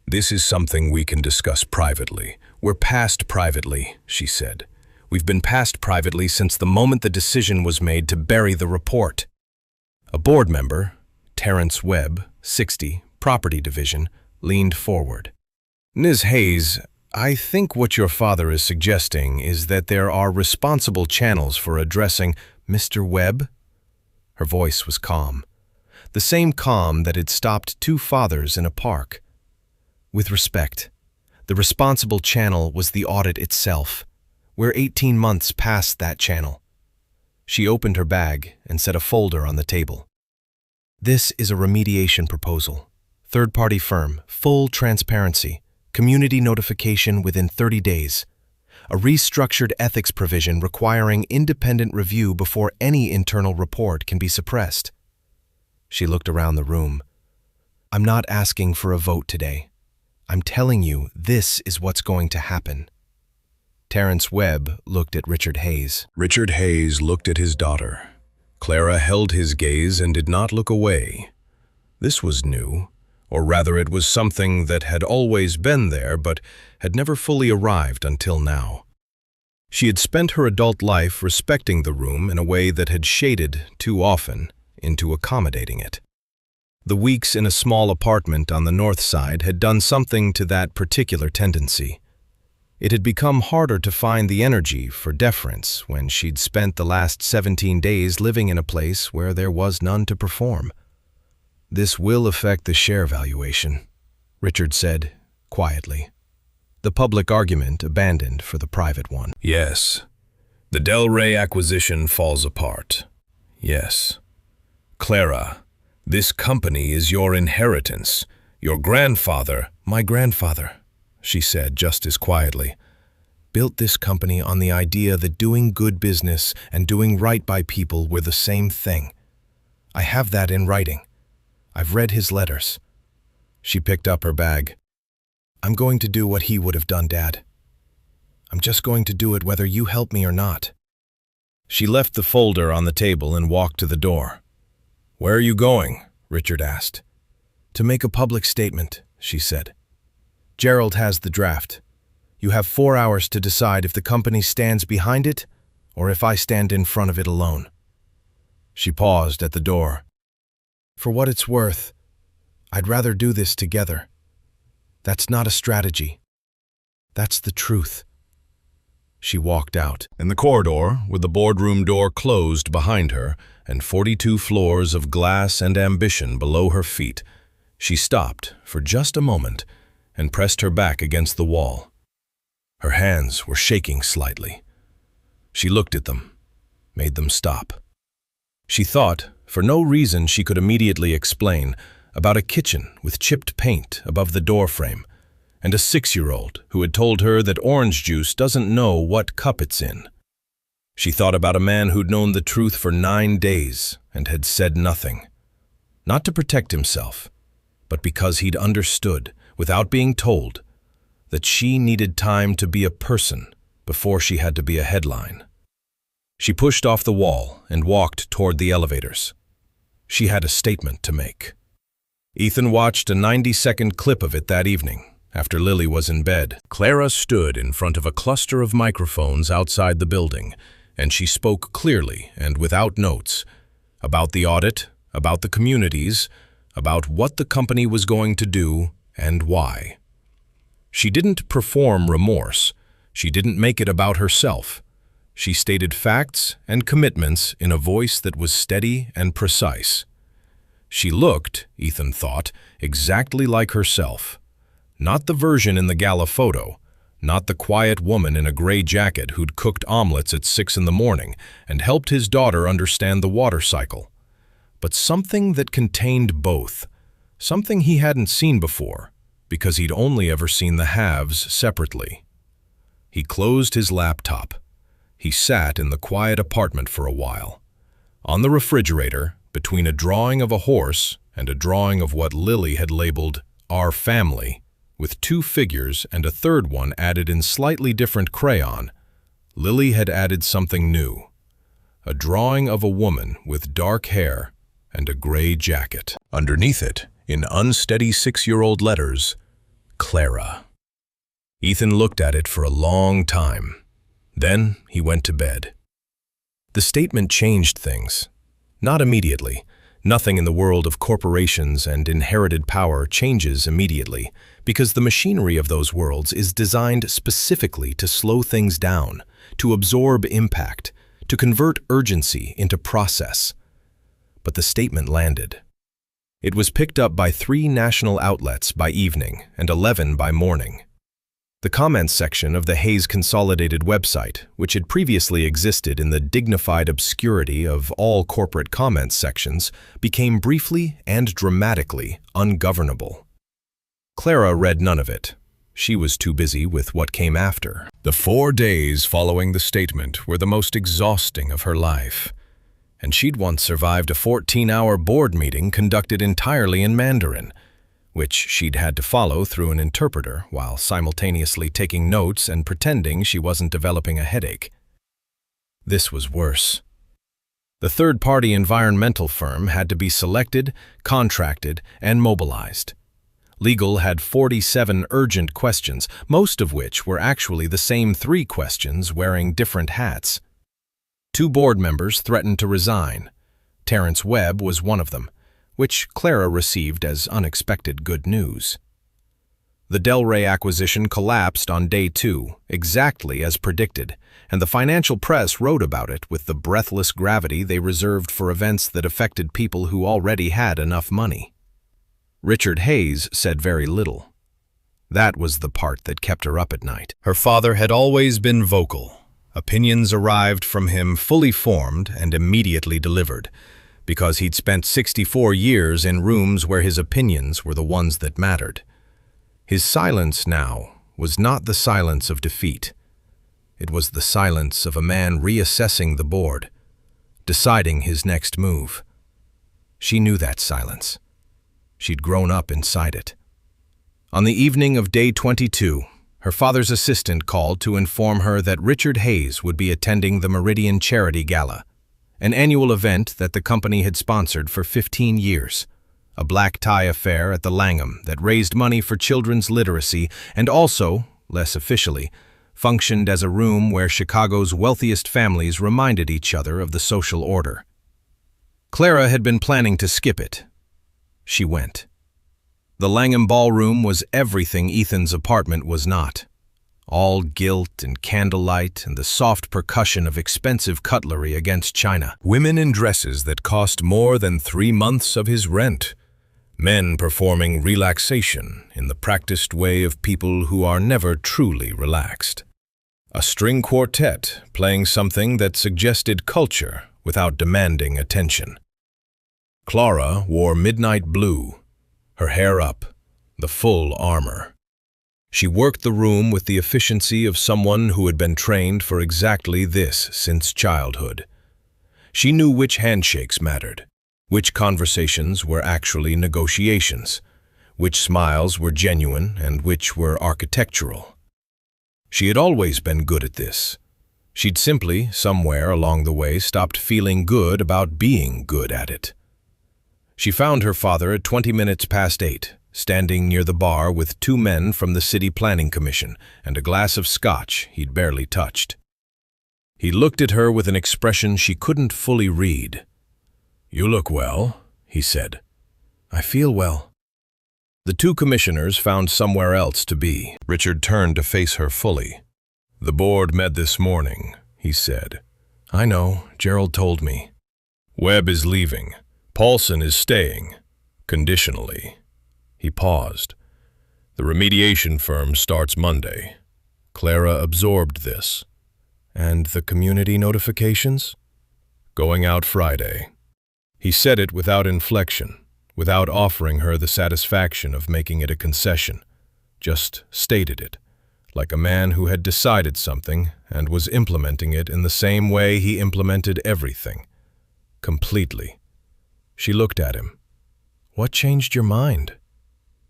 S1: this is something we can discuss privately. We're past privately, she said. We've been past privately since the moment the decision was made to bury the report. A board member, Terrence Webb, 60, Property Division, leaned forward. Ms. Hayes, I think what your father is suggesting is that there are responsible channels for addressing Mr. Webb? Her voice was calm, the same calm that had stopped 2 fathers in a park. With respect, the responsible channel was the audit itself. We're 18 months past that channel. She opened her bag and set a folder on the table. This is a remediation proposal. Third-party firm, full transparency, community notification within 30 days. A restructured ethics provision requiring independent review before any internal report can be suppressed. She looked around the room. I'm not asking for a vote today. I'm telling you, this is what's going to happen. Terrence Webb looked at Richard Hayes. Richard Hayes looked at his daughter. Clara held his gaze and did not look away. This was new, or rather it was something that had always been there but had never fully arrived until now. She had spent her adult life respecting the room in a way that had shaded, too often, into accommodating it. The weeks in a small apartment on the north side had done something to that particular tendency. It had become harder to find the energy for deference when she'd spent the last 17 days living in a place where there was none to perform. This will affect the share valuation, Richard said, quietly. The public argument abandoned for the private one. Yes. The Del Rey acquisition falls apart. Yes. Clara,
S2: This company is your inheritance. Your grandfather—"
S3: "My grandfather," she said just as quietly, "built this company on the idea that doing good business and doing right by people were the same thing. I have that in writing. I've read his letters." She picked up her bag. "I'm going to do what he would have done, Dad. I'm just going to do it whether you help me or not." She left the folder on the table and walked to the door.
S2: "Where are you going?" Richard asked.
S3: "To make a public statement," she said. "Gerald has the draft. You have 4 hours to decide if the company stands behind it or if I stand in front of it alone." She paused at the door. "For what it's worth, I'd rather do this together. That's not a strategy. That's the truth." She walked out.
S2: In the corridor, with the boardroom door closed behind her and 42 floors of glass and ambition below her feet, she stopped for just a moment and pressed her back against the wall. Her hands were shaking slightly. She looked at them, made them stop. She thought, for no reason she could immediately explain, about a kitchen with chipped paint above the doorframe, and a 6-year-old who had told her that orange juice doesn't know what cup it's in. She thought about a man who'd known the truth for 9 days and had said nothing. Not to protect himself, but because he'd understood, without being told, that she needed time to be a person before she had to be a headline. She pushed off the wall and walked toward the elevators. She had a statement to make. Ethan watched a 90-second clip of it that evening, after Lily was in bed. Clara stood in front of a cluster of microphones outside the building, and she spoke clearly and without notes about the audit, about the communities, about what the company was going to do and why. She didn't perform remorse. She didn't make it about herself. She stated facts and commitments in a voice that was steady and precise. She looked, Ethan thought, exactly like herself. Not the version in the gala photo, not the quiet woman in a gray jacket who'd cooked omelets at 6 in the morning and helped his daughter understand the water cycle, but something that contained both, something he hadn't seen before, because he'd only ever seen the halves separately. He closed his laptop. He sat in the quiet apartment for a while. On the refrigerator, between a drawing of a horse and a drawing of what Lily had labeled "Our Family," with 2 figures and a third one added in slightly different crayon, Lily had added something new. A drawing of a woman with dark hair and a gray jacket. Underneath it, in unsteady 6-year-old letters, Clara. Ethan looked at it for a long time. Then he went to bed. The statement changed things. Not immediately. Nothing in the world of corporations and inherited power changes immediately, because the machinery of those worlds is designed specifically to slow things down, to absorb impact, to convert urgency into process. But the statement landed. It was picked up by 3 national outlets by evening and 11 by morning. The comments section of the Hayes Consolidated website, which had previously existed in the dignified obscurity of all corporate comments sections, became briefly and dramatically ungovernable. Clara read none of it. She was too busy with what came after. The 4 days following the statement were the most exhausting of her life, and she'd once survived a 14-hour board meeting conducted entirely in Mandarin, which she'd had to follow through an interpreter while simultaneously taking notes and pretending she wasn't developing a headache. This was worse. The third-party environmental firm had to be selected, contracted, and mobilized. Legal had 47 urgent questions, most of which were actually the same 3 questions wearing different hats. 2 board members threatened to resign. Terrence Webb was one of them, which Clara received as unexpected good news. The Delray acquisition collapsed on day 2, exactly as predicted, and the financial press wrote about it with the breathless gravity they reserved for events that affected people who already had enough money. Richard Hayes said very little. That was the part that kept her up at night. Her father had always been vocal. Opinions arrived from him fully formed and immediately delivered,
S1: because he'd spent 64 years in rooms where his opinions were the ones that mattered. His silence now was not the silence of defeat. It was the silence of a man reassessing the board, deciding his next move. She knew that silence. She'd grown up inside it. On the evening of day 22, her father's assistant called to inform her that Richard Hayes would be attending the Meridian Charity Gala, an annual event that the company had sponsored for 15 years, a black tie affair at the Langham that raised money for children's literacy and also, less officially, functioned as a room where Chicago's wealthiest families reminded each other of the social order. Clara had been planning to skip it. She went. The Langham ballroom was everything Ethan's apartment was not. All gilt and candlelight and the soft percussion of expensive cutlery against china.
S2: Women in dresses that cost more than 3 months of his rent. Men performing relaxation in the practiced way of people who are never truly relaxed. A string quartet playing something that suggested culture without demanding attention. Clara wore midnight blue, her hair up, the full armor. She worked the room with the efficiency of someone who had been trained for exactly this since childhood. She knew which handshakes mattered, which conversations were actually negotiations, which smiles were genuine and which were architectural. She had always been good at this. She'd simply, somewhere along the way, stopped feeling good about being good at it. She found her father at 20 minutes past 8, standing near the bar with 2 men from the City Planning Commission and a glass of scotch he'd barely touched. He looked at her with an expression she couldn't fully read. "You look well," he said. "I feel well." The 2 commissioners found somewhere else to be. Richard turned to face her fully. "The board met this morning," he said. "I know, Gerald told me." "Webb is leaving. Paulson is staying, conditionally." He paused. "The remediation firm starts Monday." Clara absorbed this. "And the community notifications?" "Going out Friday." He said it without inflection, without offering her the satisfaction of making it a concession, just stated it, like a man who had decided something and was implementing it in the same way he implemented everything, completely. She looked at him. "What changed your mind?"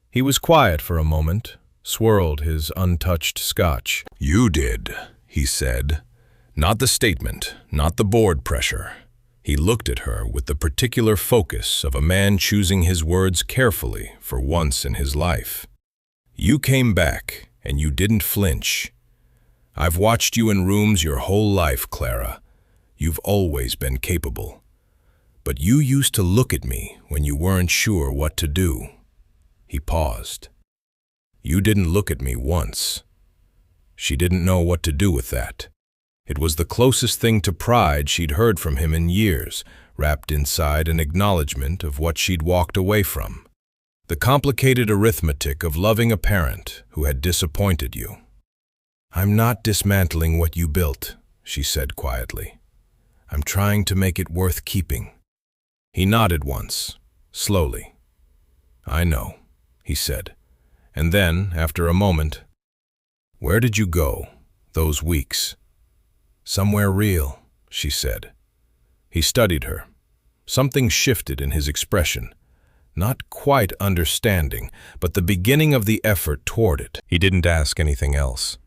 S2: He was quiet for a moment, swirled his untouched scotch. "You did," he said. "Not the statement, not the board pressure." He looked at her with the particular focus of a man choosing his words carefully for once in his life. "You came back, and you didn't flinch. I've watched you in rooms your whole life, Clara. You've always been capable. But you used to look at me when you weren't sure what to do." He paused. "You didn't look at me once." She didn't know what to do with that. It was the closest thing to pride she'd heard from him in years, wrapped inside an acknowledgement of what she'd walked away from. The complicated arithmetic of loving a parent who had disappointed you. "I'm not dismantling what you built," she said quietly. "I'm trying to make it worth keeping." He nodded once, slowly. "I know," he said. And then, after a moment, "Where did you go, those weeks?" "Somewhere real," she said. He studied her. Something shifted in his expression. Not quite understanding, but the beginning of the effort toward it. He didn't ask anything else.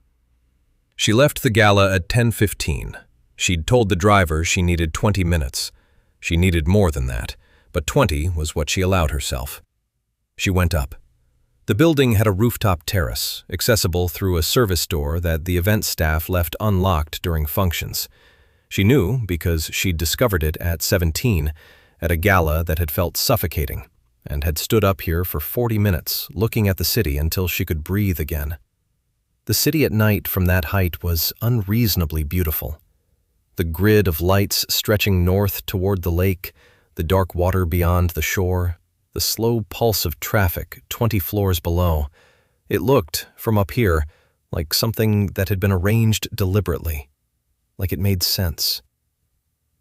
S2: She left the gala at 10:15. She'd told the driver she needed 20 minutes. She needed more than that, but 20 was what she allowed herself. She went up. The building had a rooftop terrace, accessible through a service door that the event staff left unlocked during functions. She knew because she'd discovered it at 17, at a gala that had felt suffocating, and had stood up here for 40 minutes, looking at the city until she could breathe again. The city at night from that height was unreasonably beautiful. The grid of lights stretching north toward the lake, the dark water beyond the shore, the slow pulse of traffic 20 floors below. It looked, from up here, like something that had been arranged deliberately, like it made sense.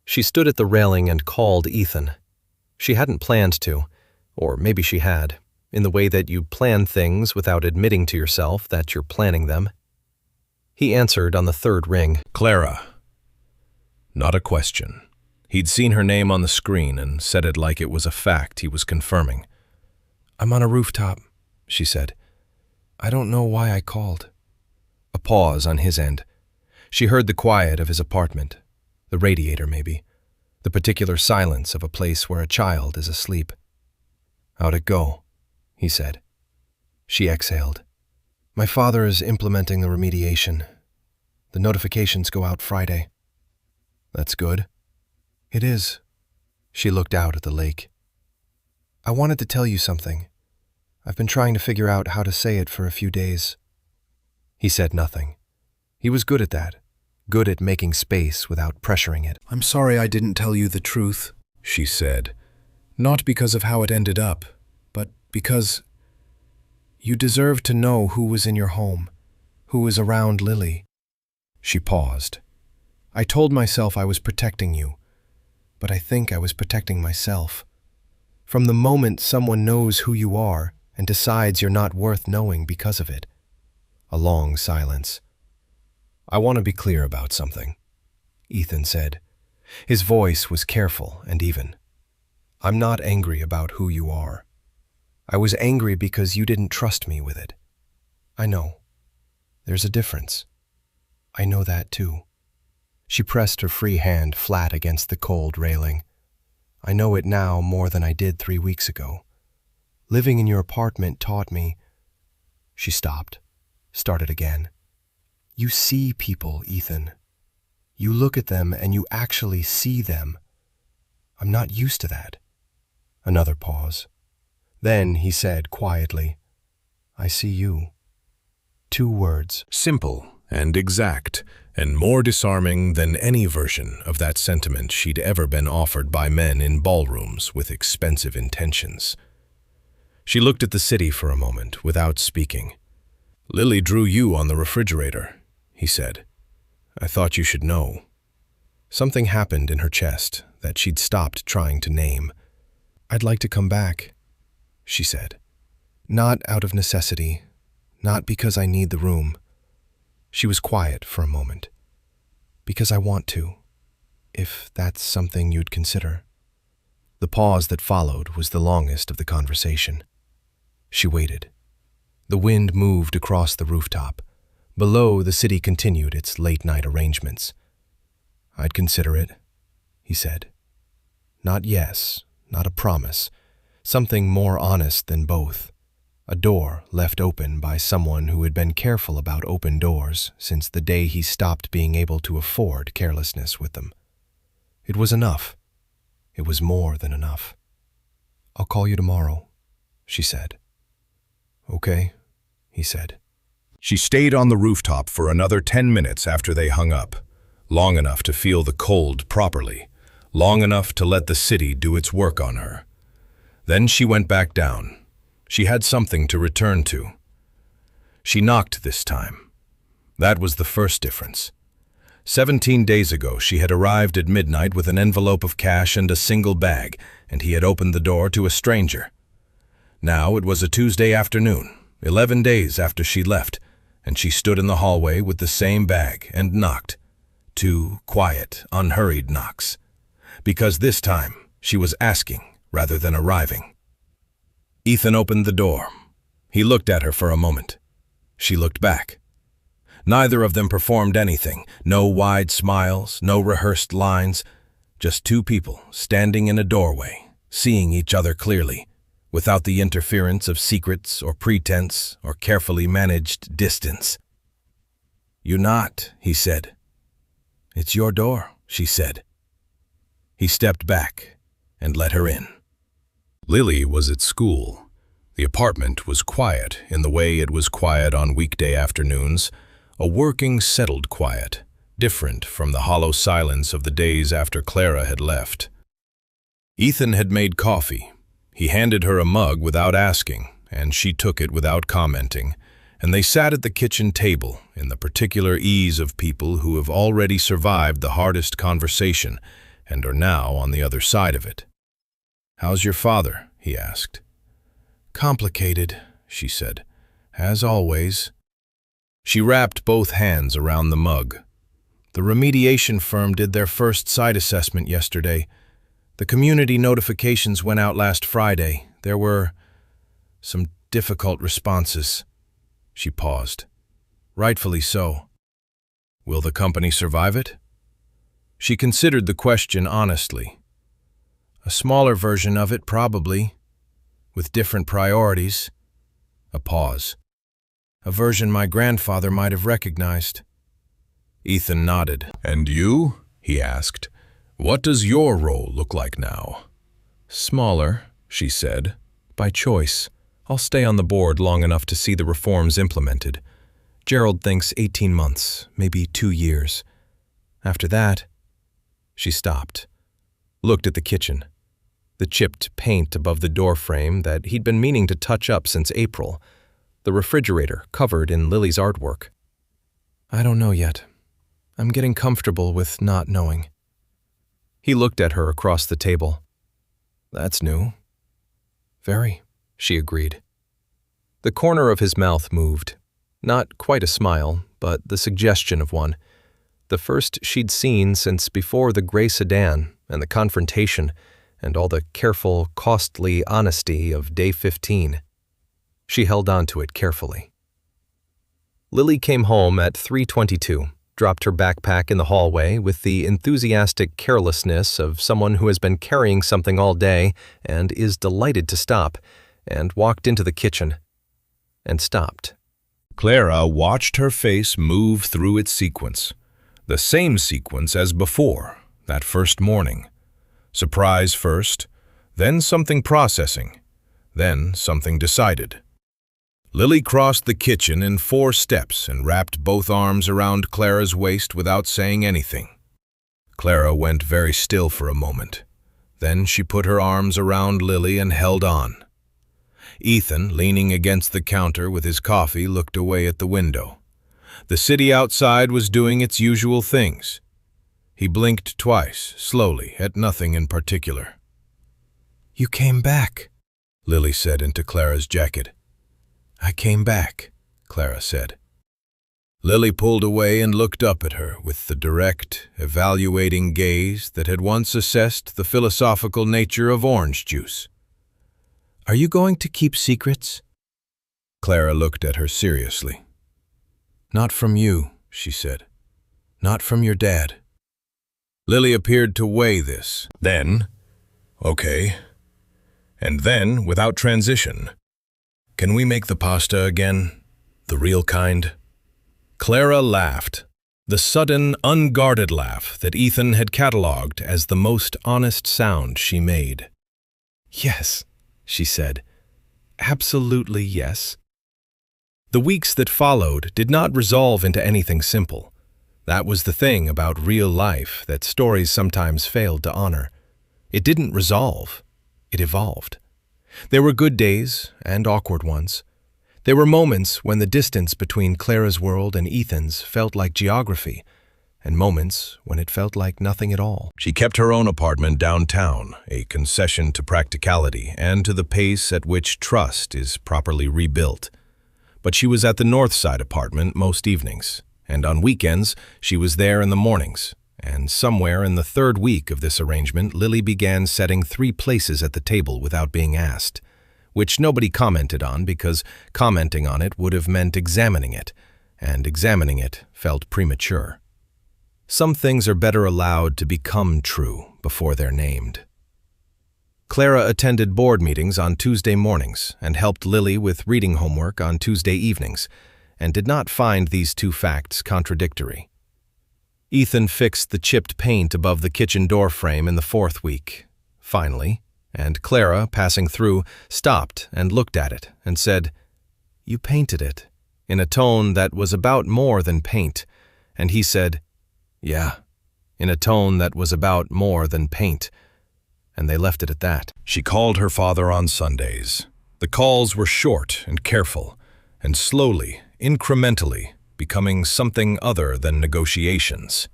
S2: She stood at the railing and called Ethan.
S3: She hadn't planned to, or maybe she had, in the way that you plan things without admitting to yourself that you're planning them. He answered on the third ring.
S2: Clara. Not a question. He'd seen her name on the screen and said it like it was a fact he was confirming.
S3: I'm on a rooftop, she said. I don't know why I called. A pause on his end. She heard the quiet of his apartment, the radiator maybe, the particular silence of a place where a child is asleep. How'd it go? He said. She exhaled. My father is implementing the remediation. The notifications go out Friday. That's good. It is. She looked out at the lake. I wanted to tell you something. I've been trying to figure out how to say it for a few days. He said nothing. He was good at that, good at making space without pressuring it.
S2: I'm sorry I didn't tell you the truth, she said. Not because of how it ended up, but because you deserve to know who was in your home, who was around Lily. She paused. I told myself I was protecting you, but I think I was protecting myself. From the moment someone knows who you are and decides you're not worth knowing because of it. A long silence. I want to be clear about something, Ethan said. His voice was careful and even. I'm not angry about who you are. I was angry because you didn't trust me with it. I know. There's a difference. I know that too. She pressed her free hand flat against the cold railing. I know it now more than I did 3 weeks ago. Living in your apartment taught me. She stopped, started again. You see people, Ethan. You look at them and you actually see them. I'm not used to that. Another pause. Then he said quietly, I see you. 2 words. Simple and exact, and more disarming than any version of that sentiment she'd ever been offered by men in ballrooms with expensive intentions. She looked at the city for a moment without speaking. Lily drew you on the refrigerator, he said. I thought you should know. Something happened in her chest that she'd stopped trying to name. I'd like to come back, she said. Not out of necessity, not because I need the room. She was quiet for a moment. Because I want to, if that's something you'd consider. The pause that followed was the longest of the conversation. She waited. The wind moved across the rooftop. Below, the city continued its late-night arrangements. I'd consider it, he said. Not yes, not a promise. Something more honest than both. A door left open by someone who had been careful about open doors since the day he stopped being able to afford carelessness with them. It was enough. It was more than enough. I'll call you tomorrow, she said. Okay, he said. She stayed on the rooftop for another 10 minutes after they hung up, long enough to feel the cold properly, long enough to let the city do its work on her. Then she went back down. She had something to return to. She knocked this time. That was the first difference. 17 days ago, she had arrived at midnight with an envelope of cash and a single bag, and he had opened the door to a stranger. Now it was a Tuesday afternoon, 11 days after she left, and she stood in the hallway with the same bag and knocked. 2 quiet, unhurried knocks. Because this time, she was asking rather than arriving. Ethan opened the door. He looked at her for a moment. She looked back. Neither of them performed anything. No wide smiles, no rehearsed lines. Just 2 people standing in a doorway, seeing each other clearly, without the interference of secrets or pretense or carefully managed distance. You not, he said. It's your door, she said. He stepped back and let her in. Lily was at school. The apartment was quiet in the way it was quiet on weekday afternoons, a working, settled quiet, different from the hollow silence of the days after Clara had left. Ethan had made coffee. He handed her a mug without asking, and she took it without commenting, and they sat at the kitchen table in the particular ease of people who have already survived the hardest conversation and are now on the other side of it.
S1: "How's your father?" he asked. "Complicated," she said, "as always." She wrapped both hands around the mug. "The remediation firm did their first site assessment yesterday. The community notifications went out last Friday. There were some difficult responses." She paused. "Rightfully so. Will the company survive it?" She considered the question honestly. "A smaller version of it, probably, with different priorities." A pause. "A version my grandfather might have recognized." Ethan nodded. "And you?" he asked. "What does your role look like now?" "Smaller," she said. "By choice. I'll stay on the board long enough to see the reforms implemented. Gerald thinks 18 months, maybe 2 years. After that..." She stopped, looked at the kitchen, the chipped paint above the doorframe that he'd been meaning to touch up since April, the refrigerator covered in Lily's artwork. "I don't know yet. I'm getting comfortable with not knowing." He looked at her across the table. "That's new." "Very," she agreed. The corner of his mouth moved. Not quite a smile, but the suggestion of one. The first she'd seen since before the gray sedan and the confrontation and all the careful, costly honesty of day 15. She held on to it carefully. Lily came home at 3:22, dropped her backpack in the hallway with the enthusiastic carelessness of someone who has been carrying something all day and is delighted to stop, and walked into the kitchen. And stopped. Clara watched her face move through its sequence. The same sequence as before, that first morning. Surprise first, then something processing, then something decided. Lily crossed the kitchen in 4 steps and wrapped both arms around Clara's waist without saying anything. Clara went very still for a moment. Then she put her arms around Lily and held on. Ethan, leaning against the counter with his coffee, looked away at the window. The city outside was doing its usual things. He blinked twice, slowly, at nothing in particular. "You came back," Lily said into Clara's jacket. "I came back," Clara said. Lily pulled away and looked up at her with the direct, evaluating gaze that had once assessed the philosophical nature of orange juice. "Are you going to keep secrets?" Clara looked at her seriously. "Not from you," she said. "Not from your dad." Lily appeared to weigh this. Then, "Okay." And then, without transition, "Can we make the pasta again? The real kind?" Clara laughed, the sudden, unguarded laugh that Ethan had catalogued as the most honest sound she made. "Yes," she said. "Absolutely yes." The weeks that followed did not resolve into anything simple. That was the thing about real life that stories sometimes failed to honor. It didn't resolve. It evolved. There were good days and awkward ones. There were moments when the distance between Clara's world and Ethan's felt like geography, and moments when it felt like nothing at all. She kept her own apartment downtown, a concession to practicality and to the pace at which trust is properly rebuilt. But she was at the North Side apartment most evenings, and on weekends she was there in the mornings. And somewhere in the 3rd week of this arrangement, Lily began setting 3 places at the table without being asked, which nobody commented on because commenting on it would have meant examining it, and examining it felt premature. Some things are better allowed to become true before they're named. Clara attended board meetings on Tuesday mornings and helped Lily with reading homework on Tuesday evenings, and did not find these 2 facts contradictory. Ethan fixed the chipped paint above the kitchen door frame in the 4th week, finally, and Clara, passing through, stopped and looked at it and said, "You painted it," in a tone that was about more than paint, and he said, "Yeah," in a tone that was about more than paint, and they left it at that. She called her father on Sundays. The calls were short and careful, and slowly, incrementally, becoming something other than negotiations.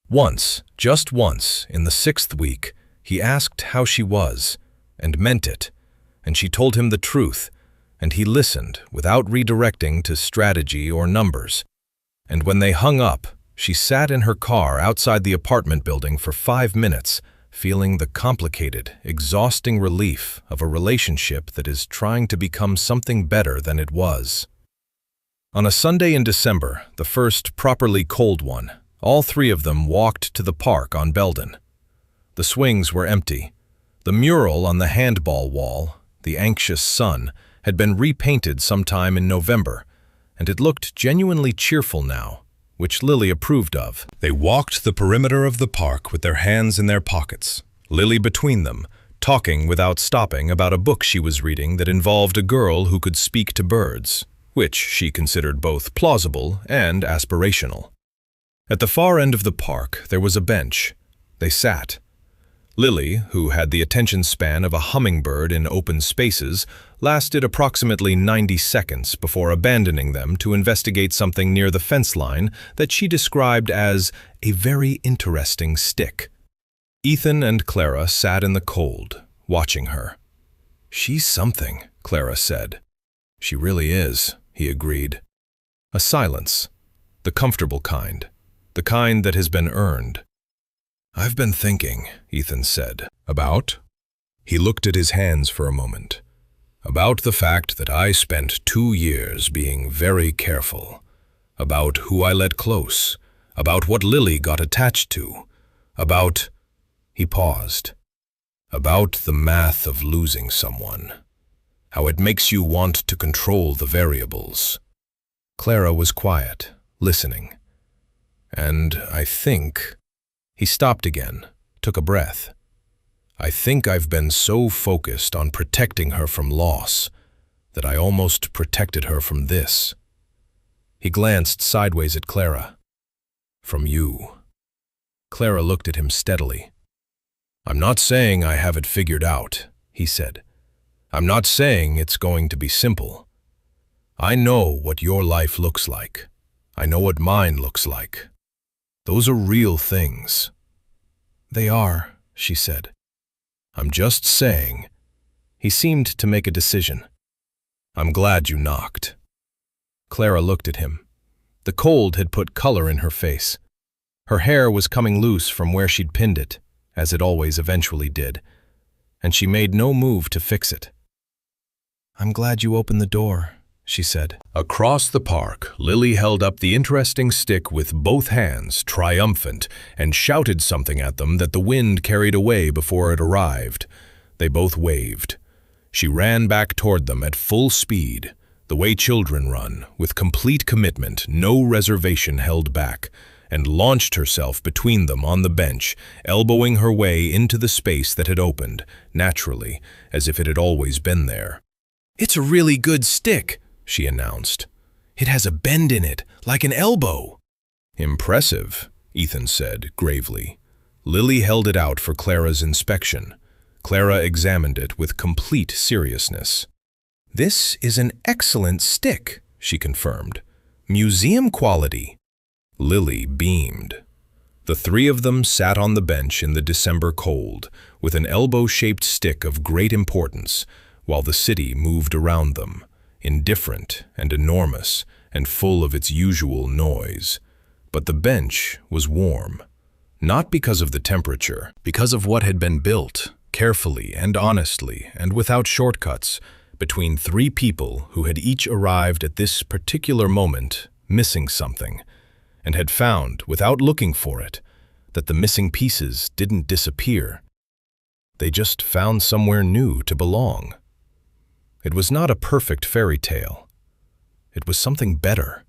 S1: Once, just once, in the 6th week, he asked how she was, and meant it, and she told him the truth, and he listened without redirecting to strategy or numbers. And when they hung up, she sat in her car outside the apartment building for 5 minutes, feeling the complicated, exhausting relief of a relationship that is trying to become something better than it was. On a Sunday in December, the first properly cold one, all three of them walked to the park on Belden. The swings were empty. The mural on the handball wall, the anxious sun, had been repainted sometime in November, and it looked genuinely cheerful now, which Lily approved of. They walked the perimeter of the park with their hands in their pockets, Lily between them, talking without stopping about a book she was reading that involved a girl who could speak to birds, which she considered both plausible and aspirational. At the far end of the park, there was a bench. They sat. Lily, who had the attention span of a hummingbird in open spaces, lasted approximately 90 seconds before abandoning them to investigate something near the fence line that she described as a very interesting stick. Ethan and Clara sat in the cold, watching her. "She's something," Clara said. "She really is," he agreed. A silence, the comfortable kind, the kind that has been earned. "I've been thinking," Ethan said. "About?" He looked at his hands for a moment. "About the fact that I spent 2 years being very careful. About who I let close. About what Lily got attached to. About—" He paused. "About the math of losing someone. How it makes you want to control the variables." Clara was quiet, listening. "And I think—" He stopped again, took a breath. "I think I've been so focused on protecting her from loss that I almost protected her from this." He glanced sideways at Clara. "From you." Clara looked at him steadily. "I'm not saying I have it figured out," he said. "I'm not saying it's going to be simple. I know what your life looks like. I know what mine looks like. Those are real things." "They are," she said. "I'm just saying." He seemed to make a decision. "I'm glad you knocked." Clara looked at him. The cold had put color in her face. Her hair was coming loose from where she'd pinned it, as it always eventually did, and she made no move to fix it. "I'm glad you opened the door," she said. Across the park, Lily held up the interesting stick with both hands, triumphant, and shouted something at them that the wind carried away before it arrived. They both waved. She ran back toward them at full speed, the way children run, with complete commitment, no reservation held back, and launched herself between them on the bench, elbowing her way into the space that had opened, naturally, as if it had always been there. "It's a really good stick," she announced. "It has a bend in it, like an elbow." "Impressive," Ethan said gravely. Lily held it out for Clara's inspection. Clara examined it with complete seriousness. "This is an excellent stick," she confirmed. "Museum quality." Lily beamed. The three of them sat on the bench in the December cold, with an elbow-shaped stick of great importance, while the city moved around them, indifferent and enormous and full of its usual noise. But the bench was warm, not because of the temperature, because of what had been built, carefully and honestly and without shortcuts, between three people who had each arrived at this particular moment missing something, and had found, without looking for it, that the missing pieces didn't disappear. They just found somewhere new to belong. It was not a perfect fairy tale. It was something better.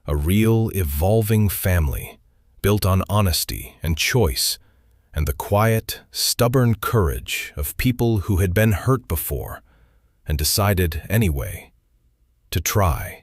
S1: A real, evolving family, built on honesty and choice, and the quiet, stubborn courage of people who had been hurt before and decided, anyway, to try.